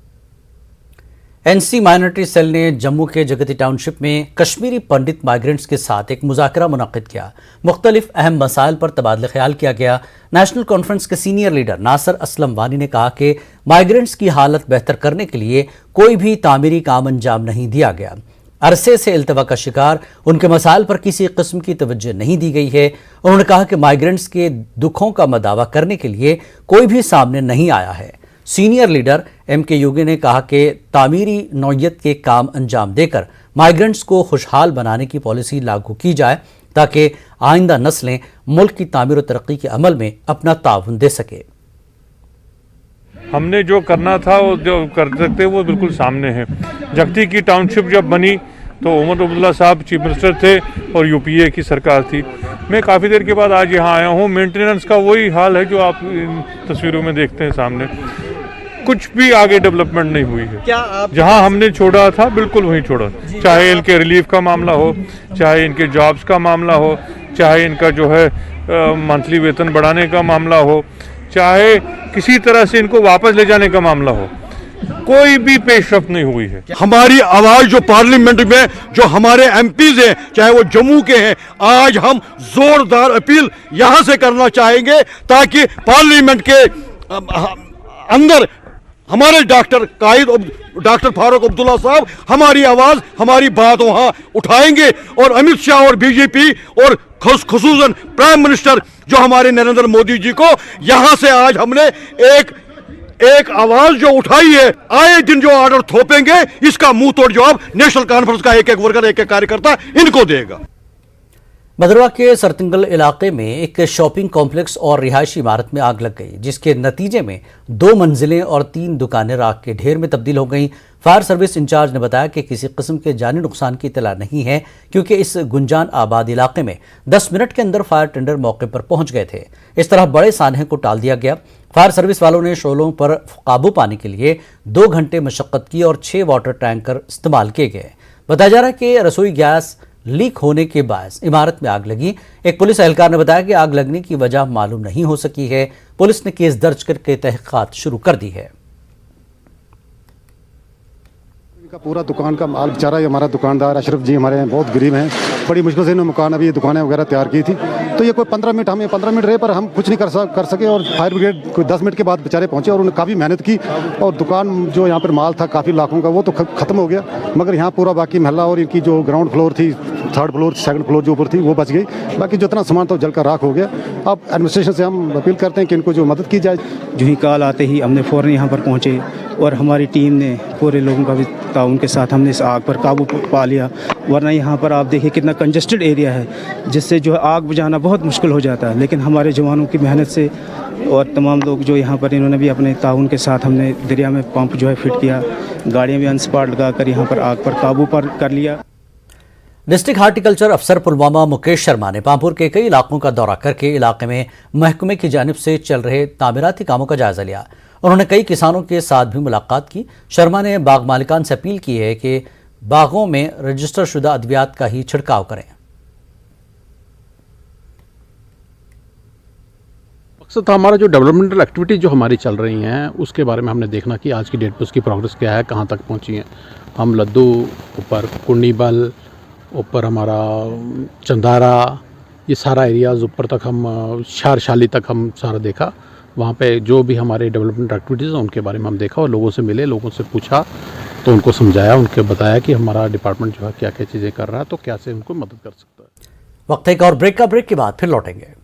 این سی مائنورٹی سیل نے جموں کے جگتی ٹاؤن شپ میں کشمیری پنڈت مائیگرنٹس کے ساتھ ایک مذاکرہ منعقد کیا. مختلف اہم مسائل پر تبادلہ خیال کیا گیا. نیشنل کانفرنس کے سینئر لیڈر ناصر اسلم وانی نے کہا کہ مائیگرنٹس کی حالت بہتر کرنے کے لیے کوئی بھی تعمیری کام انجام نہیں دیا گیا. عرصے سے التوا کا شکار, ان کے مسائل پر کسی قسم کی توجہ نہیں دی گئی ہے. انہوں نے کہا کہ مائیگرنٹس کے دکھوں کا مداوع کرنے کے لیے کوئی بھی سامنے نہیں آیا ہے. سینئر لیڈر ایم کے یوگی نے کہا کہ تعمیری نوعیت کے کام انجام دے کر مائیگرنٹس کو خوشحال بنانے کی پالیسی لاگو کی جائے تاکہ آئندہ نسلیں ملک کی تعمیر و ترقی کے عمل میں اپنا تعاون دے سکے. ہم نے جو کرنا تھا وہ جو کر سکتے وہ بالکل سامنے ہے. جگتی کی ٹاؤن شپ جب بنی تو عمر عبداللہ صاحب چیف منسٹر تھے اور یو پی اے کی سرکار تھی. میں کافی دیر کے بعد آج یہاں آیا ہوں. مینٹیننس کا وہی حال ہے جو آپ تصویروں میں دیکھتے ہیں سامنے. کچھ بھی آگے ڈیولپمنٹ نہیں ہوئی ہے. جہاں ہم نے چھوڑا تھا بالکل وہیں چھوڑا, چاہے ان کے ریلیف کا معاملہ ہو, چاہے ان کے جابز کا معاملہ ہو, چاہے ان کا جو ہے منتھلی ویتن بڑھانے کا معاملہ ہو, چاہے کسی طرح سے ان کو واپس لے جانے کا معاملہ ہو, کوئی بھی پیش رفت نہیں ہوئی ہے. ہماری آواز جو پارلیمنٹ میں جو ہمارے ایم پیز ہیں چاہے وہ جموں کے ہیں, آج ہم زوردار اپیل یہاں سے کرنا چاہیں گے تاکہ پارلیمنٹ کے اندر ہمارے ڈاکٹر قائد ڈاکٹر فاروق عبداللہ صاحب ہماری آواز ہماری بات وہاں اٹھائیں گے, اور امت شاہ اور بی جے پی اور خصوصاً پرائم منسٹر جو ہمارے نریندر مودی جی کو یہاں سے آج ہم نے ایک آواز جو اٹھائی ہے, آئے دن جو آرڈر تھوپیں گے اس کا منہ توڑ جواب نیشنل کانفرنس کا ایک ایک ورکر ایک ایک کاریہ ان کو دے گا. بھدرواہ کے سرتنگل علاقے میں ایک شاپنگ کمپلیکس اور رہائشی عمارت میں آگ لگ گئی, جس کے نتیجے میں 2 منزلیں اور 3 دکانیں راکھ کے ڈھیر میں تبدیل ہو گئیں. فائر سروس انچارج نے بتایا کہ کسی قسم کے جانی نقصان کی اطلاع نہیں ہے کیونکہ اس گنجان آباد علاقے میں 10 منٹ کے اندر فائر ٹینڈر موقع پر پہنچ گئے تھے۔ اس طرح بڑے سانحے کو ٹال دیا گیا۔ فائر سروس والوں نے شعلوں پر قابو پانے کے لیے 2 گھنٹے مشقت کی اور 6 واٹر ٹینکر استعمال کیے گئے۔ بتایا جا رہا ہے کہ رسوئی گیس لیک ہونے کے باعث عمارت میں آگ لگی۔ ایک پولیس اہلکار نے بتایا کہ آگ لگنے کی وجہ معلوم نہیں ہو سکی ہے۔ پولیس نے کیس درج کر کے تحقیقات شروع کر دی ہے۔ کا پورا دکان کا مال بیچارہ ہے، ہمارا دکاندار اشرف جی ہمارے ہیں بہت غریب ہیں، بڑی مشکل سے انہوں نے مکان ابھی دکانیں وغیرہ تیار کی تھی، تو یہ کوئی 15 منٹ رہے پر ہم کچھ نہیں کر سکے، اور فائر بریگیڈ کوئی 10 منٹ کے بعد بیچارے پہنچے اور انہوں نے کافی محنت کی، اور دکان جو یہاں پر مال تھا کافی لاکھوں کا وہ تو ختم ہو گیا، مگر یہاں پورا باقی محلہ اور ان کی جو گراؤنڈ فلور تھی، 3rd فلور 2nd فلور جو اوپر تھی وہ بچ گئی، باقی جو اتنا سامان تو جل کر راکھ ہو گیا۔ اب ایڈمنسٹریشن سے ہم اپیل کرتے ہیں کہ ان کو جو مدد کی جائے۔ جو ہی کال آتے ہی ہم نے فوراً یہاں پر پہنچے اور ہماری ٹیم نے پورے لوگوں کا بھی تعاون کے ساتھ ہم نے اس آگ پر قابو پا لیا، ورنہ یہاں پر آپ دیکھیں کتنا کنجسٹڈ ایریا ہے جس سے جو ہے آگ بجھانا بہت مشکل ہو جاتا ہے، لیکن ہمارے جوانوں کی محنت سے اور تمام لوگ جو یہاں پر انہوں نے بھی اپنے تعاون کے ساتھ ہم نے دریا میں پمپ جو ہے فٹ کیا، گاڑیاں بھی انسپاٹ لگا کر یہاں پر آگ پر قابو کر لیا۔ ڈسٹرکٹ ہارٹیکلچر افسر پلوامہ مکیش شرما نے پامپور کے کئی علاقوں کا دورہ کر کے علاقے میں محکمے کی جانب سے چل رہے تعمیراتی کاموں کا جائزہ لیا۔ انہوں نے کئی کسانوں کے ساتھ بھی ملاقات کی۔ شرما نے باغ مالکان سے اپیل کی ہے کہ باغوں میں رجسٹر شدہ ادویات کا ہی چھڑکاؤ کریں۔ مقصد تھا ہمارا جو ڈیولپمنٹل ایکٹیویٹی جو ہماری چل رہی ہیں اس کے بارے میں ہم نے دیکھنا کہ آج کی ڈیٹ پہ اس کی پروگرس کیا ہے، کہاں تک پہنچی ہیں۔ ہم لدو اوپر کنڈی بل اوپر ہمارا چندارا یہ سارا ایریاز اوپر تک ہم شالی تک ہم سارا دیکھا، وہاں پہ جو بھی ہمارے ڈیولپمنٹ ایکٹیویٹیز ہیں ان کے بارے میں ہم دیکھا اور لوگوں سے ملے، لوگوں سے پوچھا تو ان کو سمجھایا، ان کو بتایا کہ ہمارا ڈپارٹمنٹ جو ہے کیا کیا چیزیں کر رہا ہے تو کیسے ان کو مدد کر سکتا ہے۔ وقت ایک اور بریک کے بعد پھر لوٹیں گے۔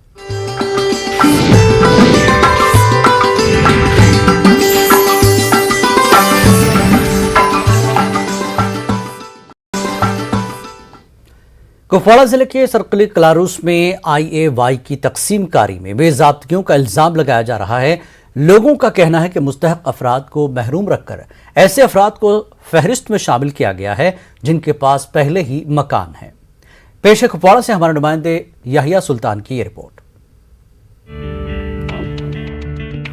کپواڑہ ضلع کے سرکلی کلاروس میں IAY کی تقسیم کاری میں بے ضابطگیوں کا الزام لگایا جا رہا ہے۔ لوگوں کا کہنا ہے کہ مستحق افراد کو محروم رکھ کر ایسے افراد کو فہرست میں شامل کیا گیا ہے جن کے پاس پہلے ہی مکان ہے۔ پیش ہے کپواڑہ سے ہمارے نمائندے یحییٰ سلطان کی یہ رپورٹ۔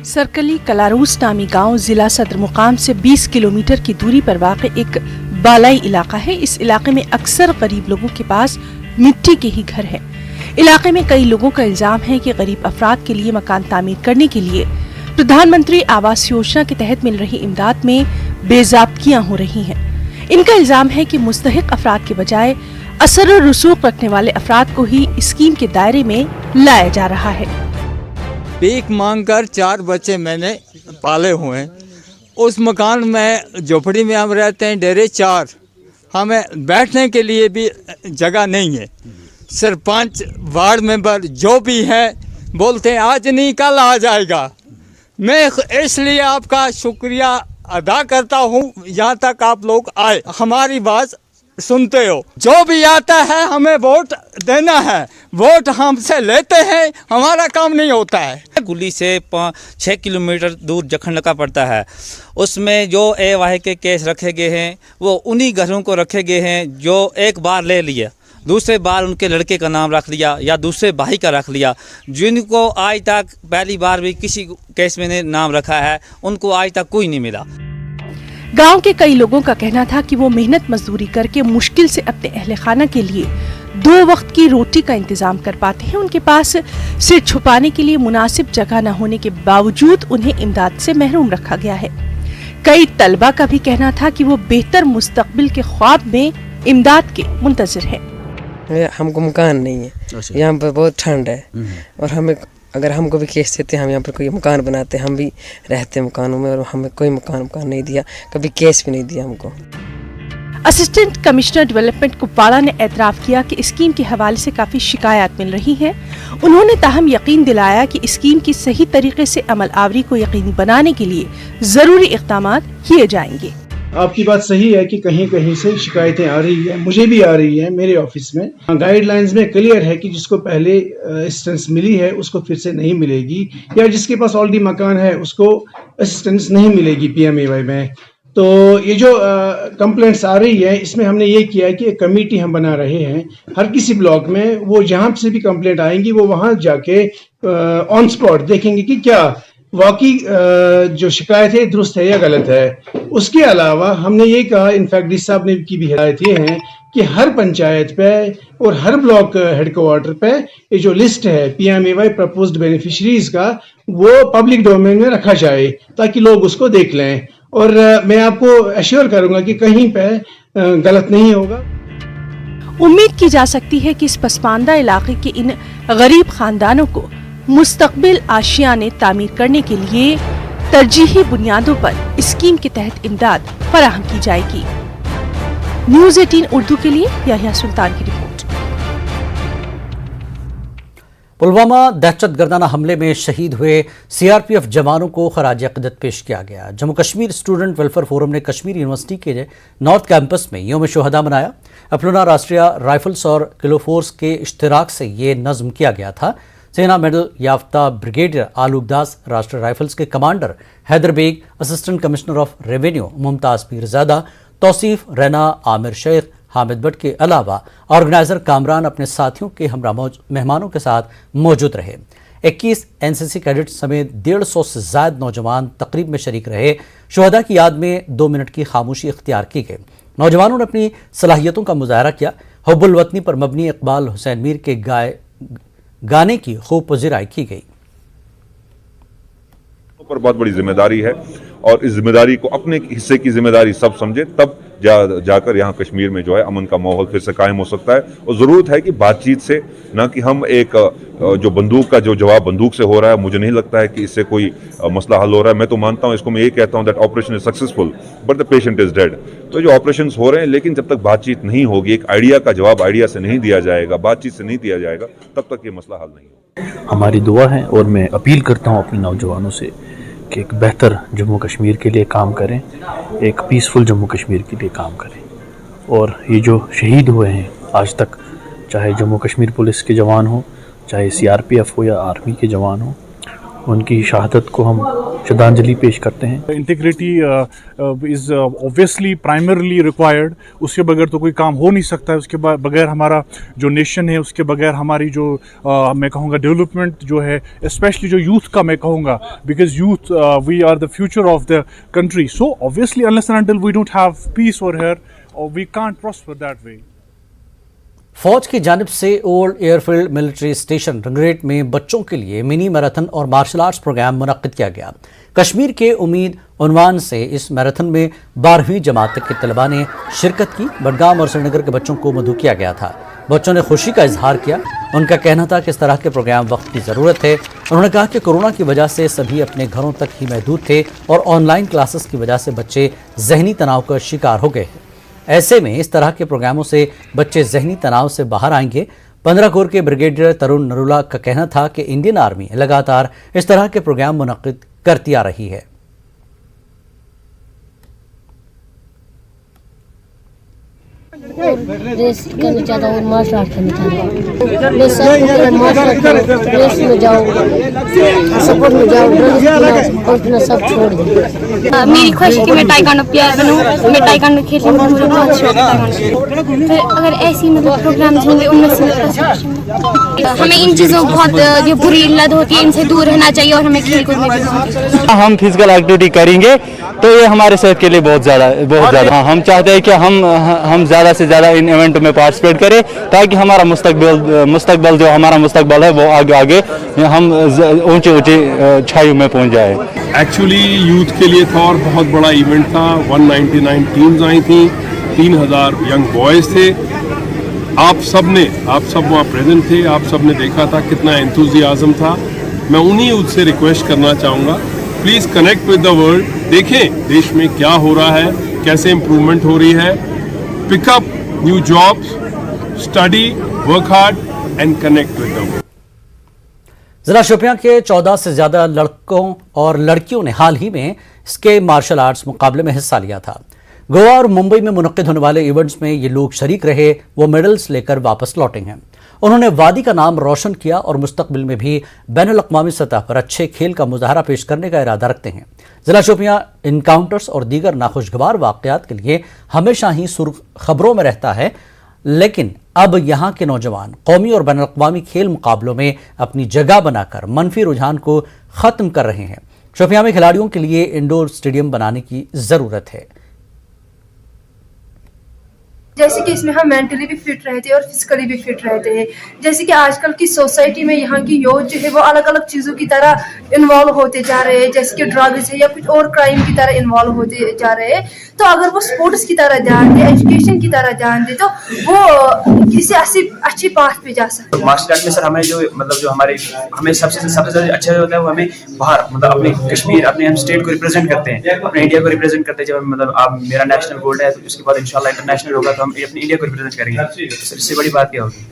سرکلی کلاروس نامی گاؤں ضلع صدر مقام سے 20 کلومیٹر کی دوری پر واقع ایک بالائی علاقہ ہے۔ اس علاقے میں اکثر غریب لوگوں کے پاس مٹی کے ہی گھر ہیں۔ علاقے میں کئی لوگوں کا الزام ہے کہ غریب افراد کے لیے مکان تعمیر کرنے کے لیے پردھان منتری آواس یوجنا کے تحت مل رہی امداد میں بے ضابطگیاں ہو رہی ہیں۔ ان کا الزام ہے کہ مستحق افراد کے بجائے اثر و رسوخ رکھنے والے افراد کو ہی اسکیم کے دائرے میں لایا جا رہا ہے۔ بھیک مانگ کر 4 بچے میں نے پالے ہوئے ہیں۔ اس مکان میں جھوپڑی میں ہم رہتے ہیں، ڈیرے 4، ہمیں بیٹھنے کے لیے بھی جگہ نہیں ہے۔ سرپنچ وارڈ ممبر جو بھی ہے بولتے ہیں آج نہیں کل آ جائے گا۔ میں اس لیے آپ کا شکریہ ادا کرتا ہوں یہاں تک آپ لوگ آئے، ہماری بات سنتے ہو۔ جو بھی آتا ہے ہمیں ووٹ دینا ہے، ووٹ ہم سے لیتے ہیں، ہمارا کام نہیں ہوتا ہے۔ گلی سے 6 کلومیٹر دور جکھن لگا پڑتا ہے، اس میں جو AY کے کیس رکھے گئے ہیں وہ انہی گھروں کو رکھے گئے ہیں جو ایک بار لے لیا، دوسرے بار ان کے لڑکے کا نام رکھ لیا یا دوسرے بھائی کا رکھ لیا، جن کو آج تک پہلی بار بھی کسی کیس میں نے نام رکھا ہے ان کو آج تک کوئی نہیں ملا۔ گاؤں کے کئی لوگوں کا کہنا تھا کہ وہ محنت مزدوری کر کے مشکل سے اپنے اہل خانہ کے لیے 2 وقت کی روٹی کا انتظام کر پاتے ہیں۔ ان کے پاس سر چھپانے کے لیے مناسب جگہ نہ ہونے کے باوجود انہیں امداد سے محروم رکھا گیا ہے۔ کئی طلبہ کا بھی کہنا تھا کہ وہ بہتر مستقبل کے خواب میں امداد کے منتظر ہیں۔ ہم کو مکان نہیں ہے، یہاں پر بہت ٹھنڈ ہے، اور اگر ہم کو بھی کیس دیتے ہم یہاں پر کوئی مکان بناتے، ہم بھی رہتے مکانوں میں، اور ہمیں کوئی مکان نہیں دیا، کبھی کیس بھی نہیں دیا ہم کو۔ اسسٹنٹ کمشنر ڈیولپمنٹ کپواڑہ نے اعتراف کیا کہ اسکیم کے حوالے سے کافی شکایات مل رہی ہیں۔ انہوں نے تاہم یقین دلایا کہ اسکیم کی صحیح طریقے سے عمل آوری کو یقینی بنانے کے لیے ضروری اقدامات کیے جائیں گے۔ آپ کی بات صحیح ہے کہ کہیں کہیں سے شکایتیں آ رہی ہیں، مجھے بھی آ رہی ہیں میرے آفس میں۔ گائیڈ لائنز میں کلیئر ہے کہ جس کو پہلے اسسٹنس ملی ہے اس کو پھر سے نہیں ملے گی، یا جس کے پاس آلریڈی مکان ہے اس کو اسسٹنس نہیں ملے گی PMAY میں۔ तो ये जो कंप्लेंट्स आ रही है, इसमें हमने ये किया है कि एक कमेटी हम बना रहे हैं हर किसी ब्लॉक में। वो जहाँ से भी कंप्लेंट आएंगी वो वहाँ जाके ऑन स्पॉट देखेंगे कि क्या वाकई जो शिकायत है दुरुस्त है या गलत है। उसके अलावा हमने ये कहा, इनफैक्ट डी साहब ने की भी हिदायत ये है कि हर पंचायत पे और हर ब्लॉक हेडक्वार्टर पे ये जो लिस्ट है PMAY प्रपोज्ड बेनिफिशरीज का, वो पब्लिक डोमेन में रखा जाए ताकि लोग उसको देख लें। और मैं आपको एश्योर करूंगा कि कहीं पे गलत नहीं होगा। उम्मीद की जा सकती है कि इस पसमानदा इलाके के इन गरीब खानदानों को मुस्तकबिल आशियाने तामीर करने के लिए तरजीही बुनियादों पर स्कीम के तहत इमदाद फराहम की जाएगी। न्यूज़ 18 उर्दू के लिए याहिया सुल्तान की रिपोर्ट। पुलवामा दहशतगर्दाना हमले में शहीद हुए CRPF जवानों को खराज अक़ीदत पेश किया गया। Jammu Kashmir student welfare forum ने कश्मीर यूनिवर्सिटी के नॉर्थ कैंपस में यौम शुहदा मनाया। अपलोना राष्ट्रीय राइफल्स और किलो फोर्स के इश्तिराक से ये नज़्म किया गया था। सेना मेडल याफ्ता ब्रिगेडियर आलूक दास, राष्ट्रीय राइफल्स के commander Haider Beg, assistant commissioner of revenue Mumtaz Peerzada, Tauseef Raina, Aamir Sheikh, Hamid Bhat के अलावा ऑर्गेनाइजर कामरान अपने साथियों के हमरा मेहमानों के साथ मौजूद रहे। 21 NCC कैडेट समेत 150 से ज्यादा नौजवान तकरीब में शरीक रहे। शुहदा की याद में 2 मिनट की खामोशी इख्तियार की गई। नौजवानों ने अपनी सलाहियतों का मुजाहरा किया। हुब्बुल वतनी पर मबनी इकबाल हुसैन मीर के गाने की खूब पजीराई की गई। पर बहुत बड़ी जिम्मेदारी है और इस जिम्मेदारी को अपने हिस्से की जिम्मेदारी सब समझे, तब जाकर यहाँ कश्मीर में जो है अमन का माहौल फिर से कायम हो सकता है। और ज़रूरत है कि बातचीत से, ना कि हम एक जो बंदूक का जो जवाब बंदूक से हो रहा है, मुझे नहीं लगता है कि इससे कोई मसला हल हो रहा है। मैं तो मानता हूँ, इसको मैं ये कहता हूँ that operation is successful but the patient is dead. तो जो ऑपरेशन हो रहे हैं, लेकिन जब तक बातचीत नहीं होगी, एक आइडिया का जवाब आइडिया से नहीं दिया जाएगा, बातचीत से नहीं दिया जाएगा, तब तक ये मसला हल नहीं होगा। हमारी दुआ है और मैं अपील करता हूँ अपने नौजवानों से कि एक बेहतर जम्मू कश्मीर के लिए काम करें, एक पीसफुल जम्मू कश्मीर के लिए काम करें। और ये जो शहीद हुए हैं आज तक, चाहे जम्मू कश्मीर पुलिस के जवान हो, चाहे CRPF हो या आर्मी के जवान हो, उनकी शहादत को हम श्रद्धांजलि पेश करते हैं। Integrity is obviously primarily required. उसके बगैर तो कोई काम हो नहीं सकता है। उसके बगैर हमारा जो नेशन है, उसके बगैर हमारी जो मैं कहूँगा डेवलपमेंट जो है, स्पेशली जो यूथ का मैं कहूँगा, because youth we are the future of the country. So obviously unless and until we don't have peace और हियर, और we can't prosper that way. फौज की जानिब से old airfield military station Rangreth में बच्चों के लिए मिनी मैराथन और मार्शल आर्ट्स प्रोग्राम मुनक्किद किया गया। कश्मीर के उम्मीद उन्वान से इस मैराथन में 12वीं जमात तक के तलबा ने शिरकत की। बडगाम और श्रीनगर के बच्चों को मदऊ किया गया था। बच्चों ने खुशी का इजहार किया। उनका कहना था कि इस तरह के प्रोग्राम वक्त की ज़रूरत है। उन्होंने कहा कि कोरोना की वजह से सभी अपने घरों तक ही महदूद थे और ऑनलाइन क्लासेस की वजह से बच्चे जहनी तनाव का शिकार हो गए। ऐसे में इस तरह के प्रोग्रामों से बच्चे जहनी तनाव से बाहर आएंगे। 15 कोर के ब्रिगेडियर तरुण नरूला का कहना था कि इंडियन आर्मी लगातार इस तरह के प्रोग्राम मुनक्किद करती आ रही है। रेस करना चाहता हूँ, मार्शल आर्ट करना चाहता हूँ। मैं सब मार्शल आर्ट रेस में जाऊँ, सपोर्ट में जाऊँ, और सब छोड़ दूँ। मेरी ख्वाहिश है कि मैं टाइकांडो प्लेयर बनूँ। मैं टाइकांडो खेलने में मुझे बहुत शौक है। फिर अगर ऐसी मतलब प्रोग्राम्स होंगे उनमें से हमें इन चीज़ों बहुत जो बुरी लत होती है इनसे दूर रहना चाहिए और हमें खेल कूद में भी हम फिजिकल एक्टिविटी करेंगे तो ये हमारे सेहत के लिए बहुत ज़्यादा हम चाहते हैं कि हम ज़्यादा से ज़्यादा इन इवेंट में पार्टिसिपेट करें ताकि हमारा मुस्तकबिल जो हमारा मुस्तकबिल है वो आगे हम ऊंचे छाइयों में पहुंच जाए। एक्चुअली यूथ के लिए था और बहुत बड़ा इवेंट था। 199 टीम्स आई थी, 3000 यंग बॉयज़ थे। आप सब वहाँ प्रेजेंट थे। आप सब ने देखा था कितना एंथुजियाज्म था। मैं उन्हीं उससे रिक्वेस्ट करना चाहूँगा, please connect with the world. देखें देश में क्या हो रहा है, कैसे इम्प्रूवमेंट हो रही है। Pickup new jobs, study, work hard and connect with the world. जिला शोपियां के 14 से ज्यादा लड़कों और लड़कियों ने हाल ही में इसके मार्शल आर्ट्स मुकाबले में हिस्सा लिया था। गोवा और मुंबई में मुनक्किद होने वाले इवेंट्स में ये लोग शरीक रहे, वो मेडल्स लेकर वापस लौटे हैं। उन्होंने वादी का नाम रोशन किया और मुस्तकबिल में भी बैनुल अक़वामी सतह पर अच्छे खेल का मुजाहरा पेश करने का इरादा रखते हैं। ज़िला शोपियां इनकाउंटर्स और दीगर नाखुशगवार वाक़यात के लिए हमेशा ही सुर्ख खबरों में रहता है, लेकिन अब यहाँ के नौजवान कौमी और बैनुल अक़वामी खेल मुकाबलों में अपनी जगह बनाकर मनफी रुझान को ख़त्म कर रहे हैं। शोपियां में खिलाड़ियों के लिए इंडोर स्टेडियम बनाने की ज़रूरत है। जैसे कि इसमें हम मेंटली भी फिट रहते हैं और फिजिकली भी फिट रहते हैं। जैसे कि आजकल की सोसाइटी में यहाँ की यूथ जो है वो अलग अलग चीज़ों की तरह इन्वॉल्व होते जा रहे हैं, जैसे कि ड्रग्स है या कुछ और क्राइम की तरह इन्वॉल्व होते जा रहे हैं। तो अगर वो स्पोर्ट्स की तरह ध्यान दे, एजुकेशन की तरह ध्यान दे, तो वो किसी अच्छी पाथ पे जा सकते हैं। मार्शल आर्ट में सर हमें जो हमें सबसे ज़्यादा अच्छा होता है वो हमें बाहर अपने कश्मीर, अपने हम स्टेट को रिप्रेजेंट करते हैं, अपने इंडिया को रिप्रेजेंट करते हैं। जब आप मेरा नेशनल गोल्ड है तो उसके बाद इंशाल्लाह इंटरनेशनल होगा तो हम अपनी इंडिया को रिप्रेजेंट करेंगे। इससे बड़ी बात क्या होगी।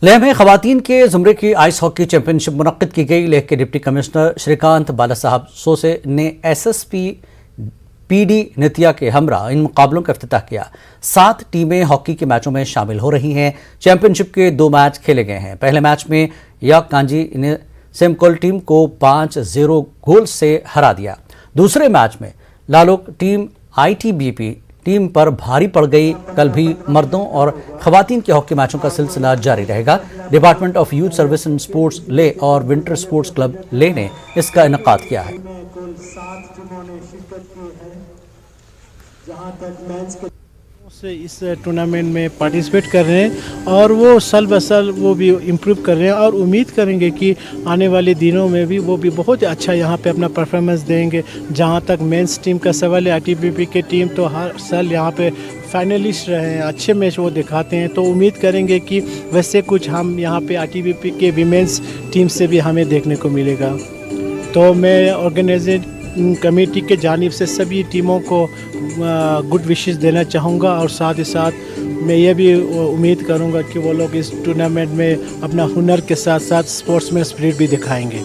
लेह में खवातीन के ज़ुमरे की आइस हॉकी चैंपियनशिप मुनक्किद की गई। लेह के डिप्टी कमिश्नर श्रीकांत बाला साहब सोसे ने SSP PD नितिया के हमरा इन मुकाबलों का इफ्तिताह किया। 7 टीमें हॉकी के मैचों में शामिल हो रही हैं। चैंपियनशिप के 2 मैच खेले गए हैं। पहले मैच में याक कांजी ने सेमकोल टीम को 5-0 गोल से हरा दिया। दूसरे मैच में लालोक टीम ITBP टीम पर भारी पड़ गई। कल भी मर्दों और खवातीन के हॉकी मैचों का सिलसिला जारी रहेगा। Department of youth service and sports ले और विंटर स्पोर्ट्स क्लब ले ने इसका इनेकाद किया है। से इस टूर्नामेंट में पार्टिसिपेट कर रहे हैं और वो साल ब साल वो भी इम्प्रूव कर रहे हैं और उम्मीद करेंगे कि आने वाले दिनों में भी वो भी बहुत अच्छा यहाँ पे अपना परफॉर्मेंस देंगे। जहाँ तक मेंस टीम का सवाल है, ITBP की टीम तो हर साल यहाँ पे फाइनलिस्ट रहे हैं, अच्छे मैच वो दिखाते हैं। तो उम्मीद करेंगे कि वैसे कुछ हम यहाँ पे ITBP के वीमेंस टीम से भी हमें देखने को मिलेगा। तो मैं ऑर्गेनाइजिंग कमेटी के जानिब से सभी टीमों को गुड विशेस देना चाहूँगा और साथ ही साथ मैं ये भी उम्मीद करूँगा कि वो लोग इस टूर्नामेंट में अपना हुनर के साथ साथ स्पोर्ट्समैन स्पिरिट भी दिखाएंगे।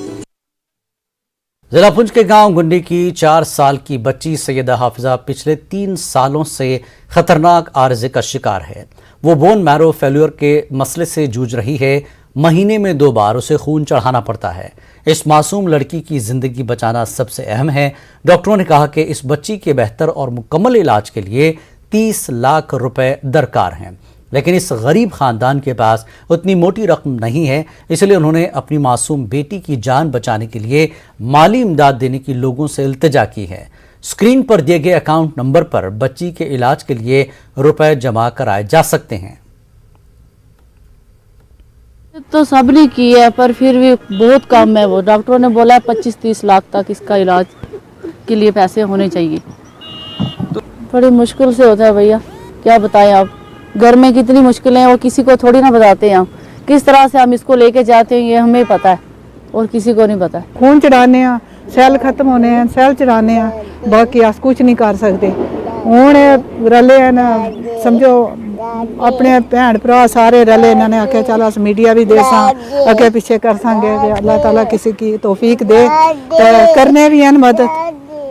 जिला पुंछ के गांव गुंडी की 4 साल की बच्ची सैयदा हाफिजा पिछले 3 सालों से खतरनाक आर्जे का शिकार है। वो बोन मैरो फेल्यूर के मसले से जूझ रही है। महीने में 2 बार उसे खून चढ़ाना पड़ता है। इस मासूम लड़की की जिंदगी बचाना सबसे अहम है। डॉक्टरों ने कहा कि इस बच्ची के बेहतर और मुकम्मल इलाज के लिए 30 लाख रुपए दरकार हैं, लेकिन इस गरीब खानदान के पास उतनी मोटी रकम नहीं है। इसलिए उन्होंने अपनी मासूम बेटी की जान बचाने के लिए माली इमदाद देने की लोगों से इल्तिजा की है। स्क्रीन पर दिए गए अकाउंट नंबर पर बच्ची के इलाज के लिए रुपए जमा कराए जा सकते हैं। तो सब ने की है पर फिर भी बहुत कम है। वो डॉक्टरों ने बोला है 25-30 लाख तक इसका इलाज के लिए पैसे होने चाहिए। तो बड़ी मुश्किल से होता है भैया, क्या बताएं आप। घर में कितनी मुश्किलें हैं वो किसी को थोड़ी ना बताते हैं। हम किस तरह से हम इसको लेके जाते हैं ये हमें पता है और किसी को नहीं पता। खून चढ़ाने हैं, सैल खत्म होने हैं, सैल चढ़ाने हैं, बाकी अस कुछ नहीं कर सकते। हूँ रले हैं ना, समझो अपने भैन भरा सारे रले, इन्होंने आख्या चल अस मीडिया भी दे अगे पिछे कर सांगे। अल्लाह ताला किसी की तौफीक दे तो करने भी हैं मदद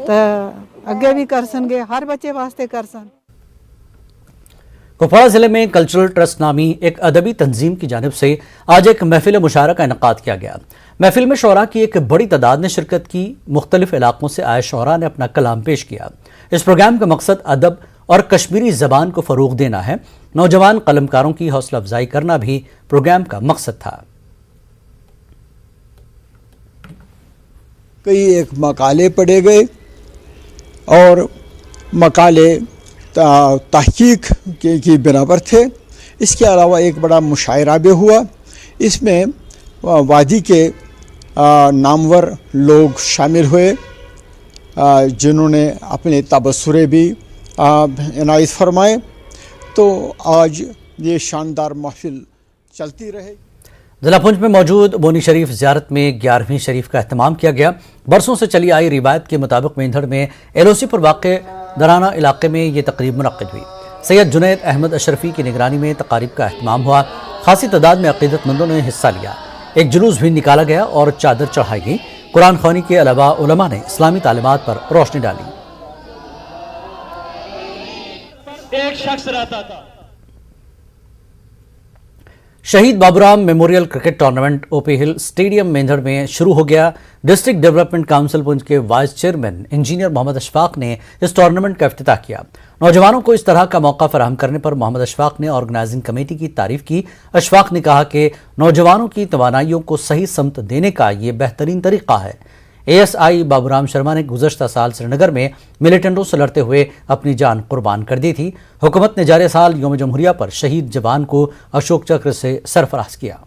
तो अगे भी कर सनगे, हर बच्चे वास्ते कर सन। कुपवाड़ा जिले में कल्चरल ट्रस्ट नामी एक अदबी तंजीम की जानिब से आज एक महफिल मुशायरा का इनेकाद किया गया। महफिल में शोरा की एक बड़ी तादाद ने शिरकत की। मुख्तलिफ इलाकों से आए शोरा ने अपना कलाम पेश किया। इस प्रोग्राम का मकसद अदब और कश्मीरी ज़बान को फ़रोग़ देना है। नौजवान कलमकारों की हौसला अफजाई करना भी प्रोग्राम का मकसद था। कई एक मकाले पढ़े गए और मकाले तहकीक की बिना पर थे। इसके अलावा एक बड़ा मुशायरा भी हुआ। इसमें वादी के नामवर लोग शामिल हुए जिन्होंने अपने तबसरे भी इनायत फरमाए। तो आज ये शानदार महफिल चलती रहे। जिला पुंछ में मौजूद बोनी शरीफ ज़ियारत में 11वीं शरीफ का अहतमाम किया गया। बरसों से चली आई रिवायत के मुताबिक मेंढड़ में LOC पर वाक़े दराना इलाके में ये तकरीब मुनक़्क़िद हुई। सैयद जुनैद अहमद अशरफी की निगरानी में तकारीब का अहतमाम हुआ। खासी तादाद में अक़ीदतमंदों ने हिस्सा लिया। एक जुलूस भी निकाला गया और चादर चढ़ाई गई। कुरान ख़वानी के अलावा उलमा ने इस्लामी तालीमात पर रोशनी डाली। एक शख्स रहता था, शहीद Baburam memorial cricket tournament OP hill stadium Mendhar में शुरू हो गया। डिस्ट्रिक्ट डेवलपमेंट काउंसिल पुंछ के vice chairman engineer Mohammad Ashfaq ने इस टूर्नामेंट का इफ्तिताह किया। नौजवानों को इस तरह का मौका फराहम करने पर मोहम्मद अशफाक ने ऑर्गेनाइजिंग कमेटी की तारीफ की। अशफाक ने कहा कि नौजवानों की तवानाइयों को सही समत देने का ये बेहतरीन तरीका है। ASI बाबूराम शर्मा ने गुज़श्ता साल श्रीनगर में मिलिटेंटों से लड़ते हुए अपनी जान कुर्बान कर दी थी। हुकूमत ने जारी साल यौम जमहूरिया पर शहीद जवान को अशोक चक्र से सरफराज किया।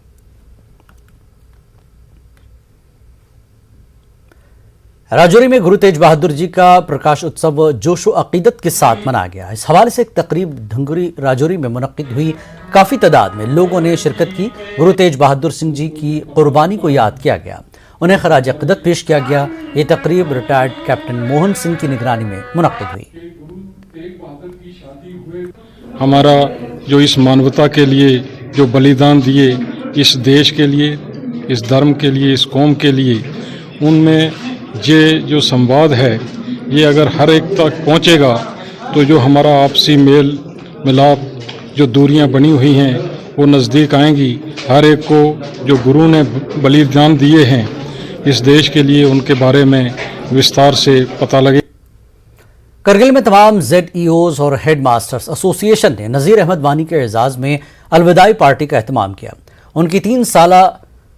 राजौरी में गुरु तेज बहादुर जी का प्रकाश उत्सव जोशो अकीदत के साथ मनाया गया। इस हवाले से एक तकरीब ढंगुरी राजौरी में मुनक्किद हुई। काफ़ी तादाद में लोगों ने शिरकत की। गुरु तेज बहादुर सिंह जी की कुर्बानी को याद किया गया, उन्हें खराज अक़ीदत पेश किया गया। ये तकरीब रिटायर्ड कैप्टन मोहन सिंह की निगरानी में मुनक्किद हुई। हमारा जो इस मानवता के लिए जो बलिदान दिए, इस देश के लिए, इस धर्म के लिए, इस कौम के लिए, उनमें ये जो संवाद है ये अगर हर एक तक पहुंचेगा तो जो हमारा आपसी मेल मिलाप, जो दूरियां बनी हुई हैं वो नज़दीक आएंगी। हर एक को जो गुरु ने बलिदान दिए हैं इस देश के लिए, उनके बारे में विस्तार से पता लगे। करगिल में तमाम ZEOs और हेड मास्टर्स एसोसिएशन ने नज़ीर अहमद वानी के एजाज़ में अलविदाई पार्टी का एहतमाम किया। उनकी 3 साला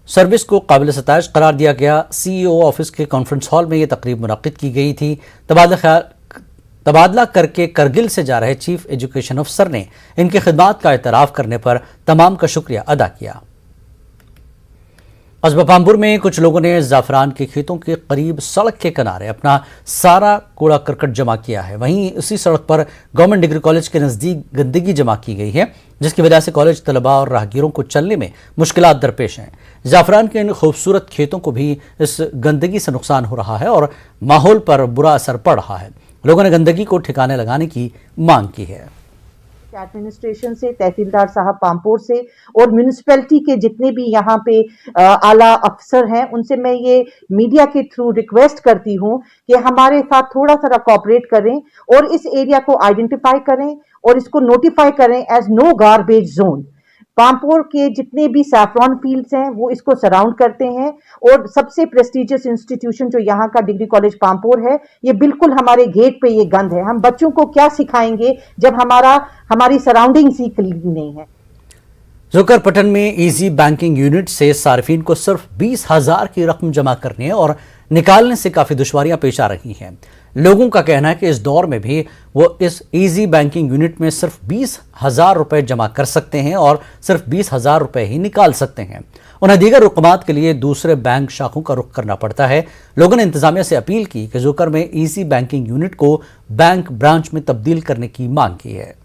सर्विस को काबिल सताइश करार दिया गया। CEO ऑफिस के कॉन्फ्रेंस हॉल में ये तकरीब मुनक्किद की गई थी। तबादला करके करगिल से जा रहे चीफ एजुकेशन अफसर ने इनकी खिदमात का एतराफ़ करने पर तमाम का शुक्रिया अदा किया। कस्बा पामपुर में कुछ लोगों ने ज़ाफ़रान के खेतों के करीब सड़क के किनारे अपना सारा कूड़ा करकट जमा किया है। वहीं इसी सड़क पर गवर्नमेंट डिग्री कॉलेज के नज़दीक गंदगी जमा की गई है, जिसकी वजह से कॉलेज तलबा और राहगीरों को चलने में मुश्किलात दरपेश हैं। ज़ाफ़रान के इन खूबसूरत खेतों को भी इस गंदगी से नुकसान हो रहा है और माहौल पर बुरा असर पड़ रहा है। लोगों ने गंदगी को ठिकाने लगाने की मांग की है। एडमिनिस्ट्रेशन से, तहसीलदार साहब पामपुर से और म्यूनिसिपैलिटी के जितने भी यहाँ पे आला अफसर हैं, उनसे मैं ये मीडिया के थ्रू रिक्वेस्ट करती हूँ कि हमारे साथ थोड़ा सा कोऑपरेट करें और इस एरिया को आइडेंटिफाई करें और इसको नोटिफाई करें as no garbage zone. Pampore के जितने भी सैफ्रॉन फील्ड्स हैं वो इसको सराउंड करते हैं और सबसे प्रेस्टिजियस इंस्टीट्यूशन जो यहाँ का डिग्री कॉलेज पामपुर है, ये बिल्कुल हमारे गेट पे ये गंद है। हम बच्चों को क्या सिखाएंगे जब हमारी सराउंडिंग्स ही क्लीन नहीं है। जोकरपटन में इजी बैंकिंग यूनिट से सार्फिन को सिर्फ 20,000 की रकम जमा करने और निकालने से काफ़ी दुश्वारियां पेश आ रही हैं। लोगों का कहना है कि इस दौर में भी वो इस इजी बैंकिंग यूनिट में सिर्फ 20,000 रुपए जमा कर सकते हैं और सिर्फ 20,000 रुपए ही निकाल सकते हैं। उन्हें दीगर रुकमात के लिए दूसरे बैंक शाखों का रुख करना पड़ता है। लोगों ने इंतजामिया से अपील की कि जोकर में इजी बैंकिंग यूनिट को बैंक ब्रांच में तब्दील करने की मांग की है।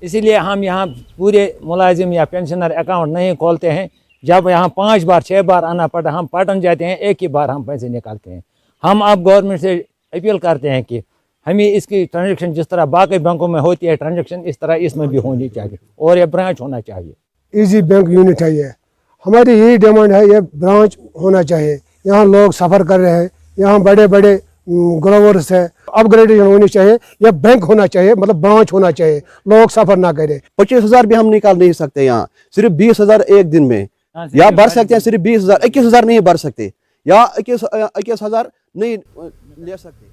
इसीलिए हम यहाँ पूरे मुलाजिम या पेंशनर अकाउंट नहीं खोलते हैं। जब यहाँ 5 बार 6 बार आना पड़ता, हम पटन जाते हैं, एक ही बार हम पैसे निकालते हैं। हम अब गवर्नमेंट से अपील करते हैं कि हमें इसकी ट्रांजैक्शन जिस तरह बाकी बैंकों में होती है ट्रांजैक्शन, इस तरह इसमें भी होनी चाहिए और ये ब्रांच होना चाहिए। इजी बैंक यूनिट है, ये हमारी यही डिमांड है, ये ब्रांच होना चाहिए। यहाँ लोग सफ़र कर रहे हैं, यहाँ बड़े बड़े ग्रोवर्स है, अपग्रेडेशन होनी चाहिए, या बैंक होना चाहिए, मतलब ब्रांच होना चाहिए, लोग सफ़र ना करें। 25,000 भी हम निकाल नहीं सकते यहाँ, सिर्फ 20,000 एक दिन में या भर सकते हैं, सिर्फ 20,000, 21,000 नहीं भर सकते या 21,000 नहीं ले सकते।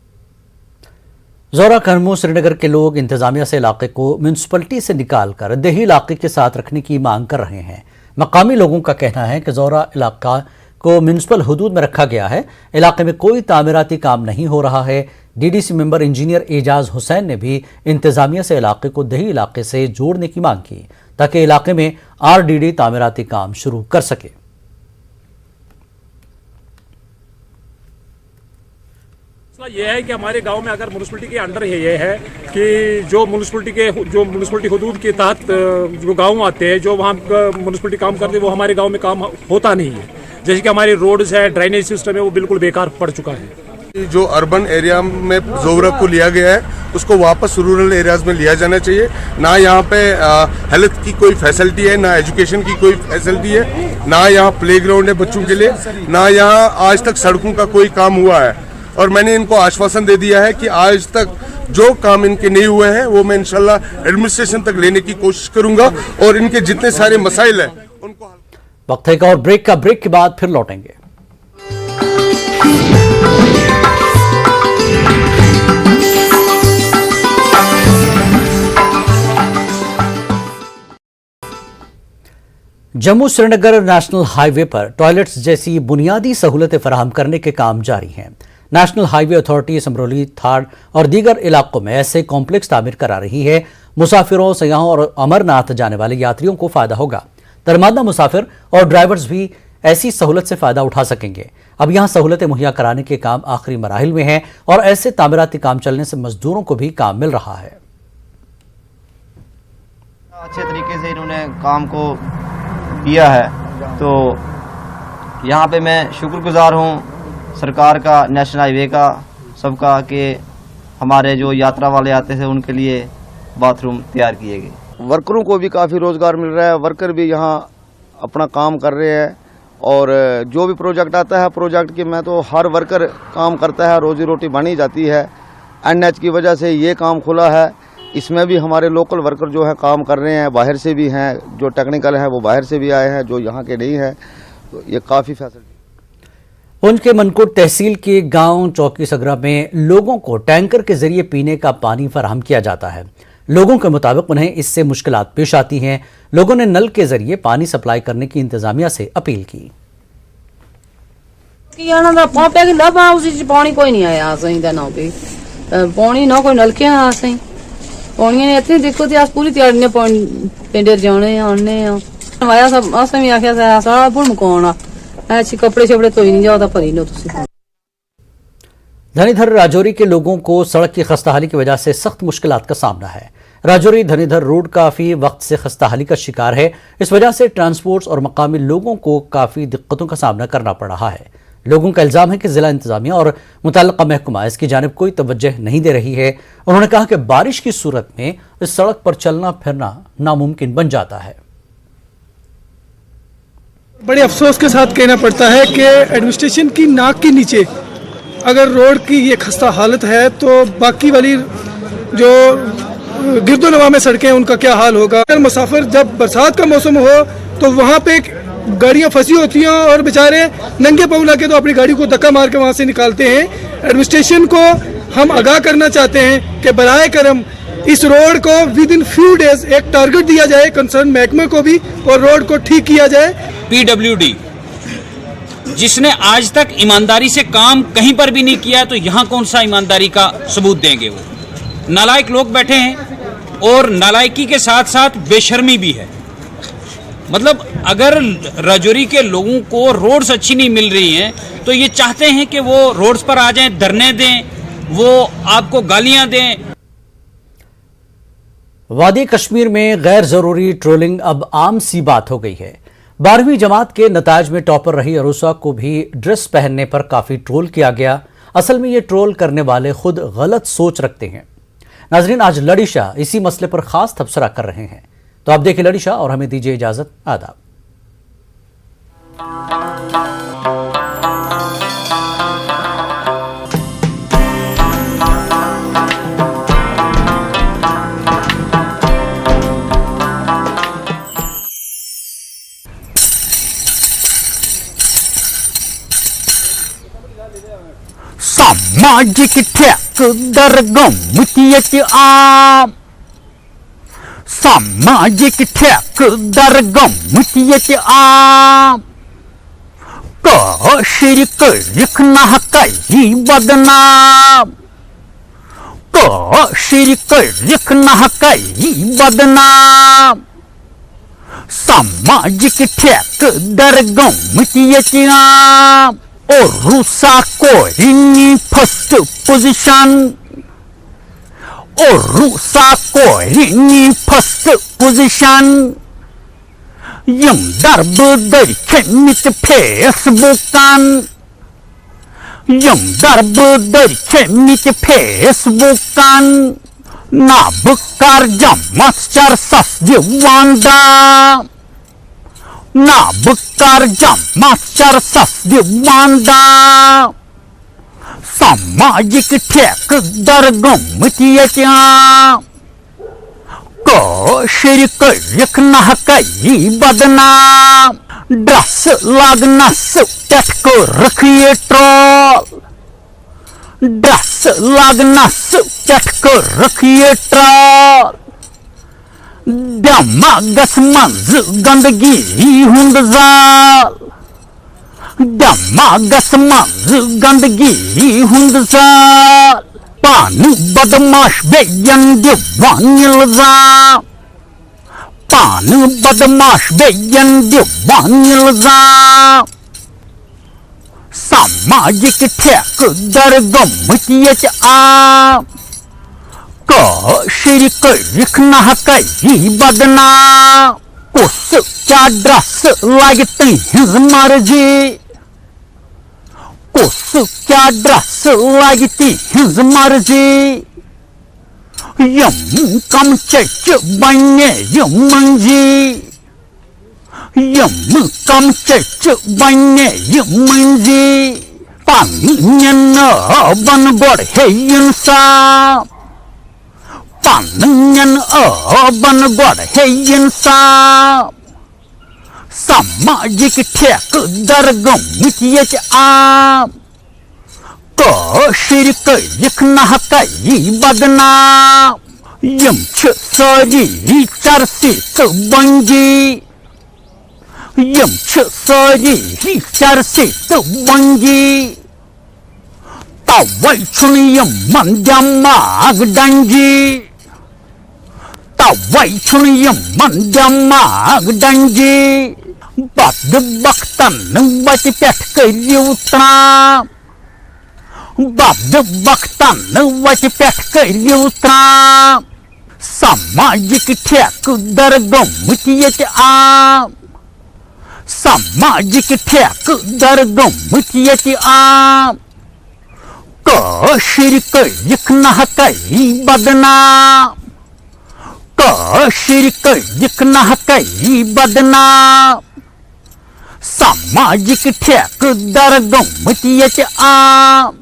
जोरा करमू श्रीनगर के लोग इंतजामिया से इलाके को म्यूनसिपलिटी से निकालकर देही इलाके के साथ रखने की मांग कर रहे हैं। मकामी लोगों का कहना है कि जोरा इलाका को म्यूनसिपल हुदूद में रखा गया है, इलाके में कोई तामीराती काम नहीं हो रहा है। DDC member engineer Ejaz Hussain ने भी इंतजामिया से इलाके को देही इलाके से जोड़ने की मांग की ताकि इलाके में RDD तामीराती काम शुरू कर सके। ये है कि हमारे गांव में अगर म्यूनसिपलिटी के अंडर ये है कि जो म्यूनसिपलिटी हुदूद के तहत जो गांव आते हैं, जो वहाँ म्यूनसिपलिटी काम करते हैं, वो हमारे गांव में काम होता नहीं है। जैसे कि हमारे रोड्स है, ड्रेनेज सिस्टम है, वो बिल्कुल बेकार पड़ चुका है। जो अर्बन एरिया में जोरा को लिया गया है उसको वापस रूरल एरियाज में लिया जाना चाहिए। ना यहाँ पे हेल्थ की कोई फैसिलिटी है, ना एजुकेशन की कोई फैसिलिटी है, ना यहाँ प्ले ग्राउंड है बच्चों के लिए, ना यहाँ आज तक सड़कों का कोई काम हुआ है। और मैंने इनको आश्वासन दे दिया है कि आज तक जो काम इनके नहीं हुए हैं वो मैं इंशाल्लाह एडमिनिस्ट्रेशन तक लेने की कोशिश करूंगा और इनके जितने सारे मसाइल हैं उनको। वक्त है एक और ब्रेक का, ब्रेक के बाद फिर लौटेंगे। जम्मू श्रीनगर नेशनल हाईवे पर टॉयलेट्स जैसी बुनियादी सहूलतें फराहम करने के काम जारी हैं। नेशनल हाईवे अथॉरिटी समरोली, थाड़ और दीगर इलाकों में ऐसे कॉम्प्लेक्स तामीर करा रही है। मुसाफिरों, सयाहों और अमरनाथ जाने वाले यात्रियों को फायदा होगा। दरमादा मुसाफिर और ड्राइवर्स भी ऐसी सहूलत से फायदा उठा सकेंगे। अब यहां सहूलतें मुहैया कराने के काम आखिरी मराहिल में हैं और ऐसे तामीराती काम चलने से मजदूरों को भी काम मिल रहा है। अच्छे तरीके से इन्होंने काम को किया है, तो यहाँ पे मैं शुक्रगुजार हूँ सरकार का, नेशनल हाईवे का, सबका, कि हमारे जो यात्रा वाले आते थे उनके लिए बाथरूम तैयार किए गए। वर्करों को भी काफ़ी रोज़गार मिल रहा है, वर्कर भी यहाँ अपना काम कर रहे हैं और जो भी प्रोजेक्ट आता है प्रोजेक्ट के में तो हर वर्कर काम करता है, रोजी रोटी बनी जाती है। NH की वजह से ये काम खुला है, इसमें भी हमारे लोकल वर्कर जो है काम कर रहे हैं, बाहर से भी हैं, जो टेक्निकल हैं वो बाहर से भी आए हैं, जो यहाँ के नहीं हैं, तो ये काफ़ी फैसिलिटी। पुंछ के मनकोट तहसील के गांव चौकी सगरा में लोगों को टैंकर के जरिए पीने का पानी फराहम किया जाता है। लोगों के मुताबिक उन्हें इससे मुश्किलात पेश आती हैं। लोगों ने नल के जरिए पानी सप्लाई करने की इंतजामिया से अपील की। पानी कोई नहीं आया पानी ना कोई नलके आ पानी ने इतनी दिक्कत है, पूरी तैयारी ने पिंड जाने आने आया सब असें भी आख्या सारा भुन मकाना ऐसी कपड़े शपड़े धोई नहीं जाओ भरी लो। धनीधर राजौरी के लोगों को सड़क की खस्ताहाली की वजह से सख्त मुश्किलात का सामना है। राजौरी धनीधर रोड काफी वक्त से खस्ताहाली का शिकार है। इस वजह से ट्रांसपोर्ट और मकामी लोगों को काफी दिक्कतों का सामना करना पड़ रहा है। लोगों का इल्जाम है कि जिला इंतजामिया और मुतल्लिका महकमा इसकी जानिब कोई तवज्जो नहीं दे रही है। उन्होंने कहा कि बारिश की सूरत में इस सड़क पर चलना फिरना नामुमकिन बन जाता है। बड़े अफसोस के साथ कहना पड़ता है कि एडमिनिस्ट्रेशन की नाक के नीचे अगर रोड की ये खस्ता हालत है तो बाकी वाली जो गिरदोनवा में सड़कें उनका क्या हाल होगा। अगर मुसाफिर जब बरसात का मौसम हो तो वहाँ पे गाड़ियाँ फंसी होती हैं और बेचारे नंगे पाँव लाके तो अपनी गाड़ी को धक्का मार के वहाँ से निकालते हैं। एडमिनिस्ट्रेशन को हम आगाह करना चाहते हैं कि बराए करम इस रोड को विद इन फ्यू डेज एक टारगेट दिया जाए कंसर्न महकमे को भी और रोड को ठीक किया जाए। PWD जिसने आज तक ईमानदारी से काम कहीं पर भी नहीं किया, तो यहाँ कौन सा ईमानदारी का सबूत देंगे। वो नालायक लोग बैठे हैं और नालायकी के साथ साथ बेशर्मी भी है। मतलब अगर राजौरी के लोगों को रोड्स अच्छी नहीं मिल रही हैं तो ये चाहते हैं कि वो रोड्स पर आ जाएं, धरने दें, वो आपको गालियां दें। वादी कश्मीर में गैर जरूरी ट्रोलिंग अब आम सी बात हो गई है। 12वीं जमात के नताज में टॉपर रही अरूसा को भी ड्रेस पहनने पर काफी ट्रोल किया गया। असल में ये ट्रोल करने वाले खुद गलत सोच रखते हैं। नाजरीन, आज लड़ी शाह इसी मसले पर खास तबसरा कर रहे हैं, तो आप देखिए लड़ी शाह और हमें दीजिए इजाजत। आदाब। सामाजिक ठेकेदार गमतियत आम, सामाजिक ठेकेदार गमतियत आम, काशिर करखना कई बदनाम, काशिर करखना कई बदनाम, सामाजिक ठेकेदार गमतियत आम। और रूसा को रिंगी फर्स्ट पोजीशन, और रूसा को रिंगी फर्स्ट पोजीशन, यम दर्ब दर खेमित फेसबुकान, यम दर्ब दर खेमित फेसबुकान, ना बुकार जमस्टर सस दिवांदा, ना बुकार जमस्टर सस दिवांदा, सामाजिक ठेकेदार गमतिया कौशल करिक नहकई बदनाम ड्रस लागना सुट को रखिए ट्रोल ड्रस लागना सुट को रखिए ट्रोल दमागस मंज गंदगी हुंद जाल दमागस मंज गंदगी हुंद जाल पानी बदमाश बेयन दीवान इल्जाम पानी बदमाश बेयन दीवान इल्जाम सामाजिक ठेकेदार गमतियत आम कौशल करिक नहकई बदनाम कुछ क्या ड्रस लागते हैं मर्जी कुछ क्या ड्रस लागती हैं मर्जी यम कम चच बने मंजी यम कम चच बने मंजी पानी बन बढ़े इंसान पानी बन बढ़े इंसान सामाजिक ठेकेदार गमतियत आम कौशल करिक नहकई बदनाम यम सारी चर्चित बंगी यम सारी चर्चित बंगी तवै यम मंदमाग डंगी तवै यम मंदमाग डंगी बद बख्तन बच पेट करियो त्राम बद बख्तन बच पेट करियो त्राम सामाजिक ठेकेदार गमतियत आम सामाजिक ठेकेदार गमतियत आम कौशल करिक नहकई बदनाम कौशल करिक नहकई बदनाम सामाजिक ठेकेदार गमतियत आम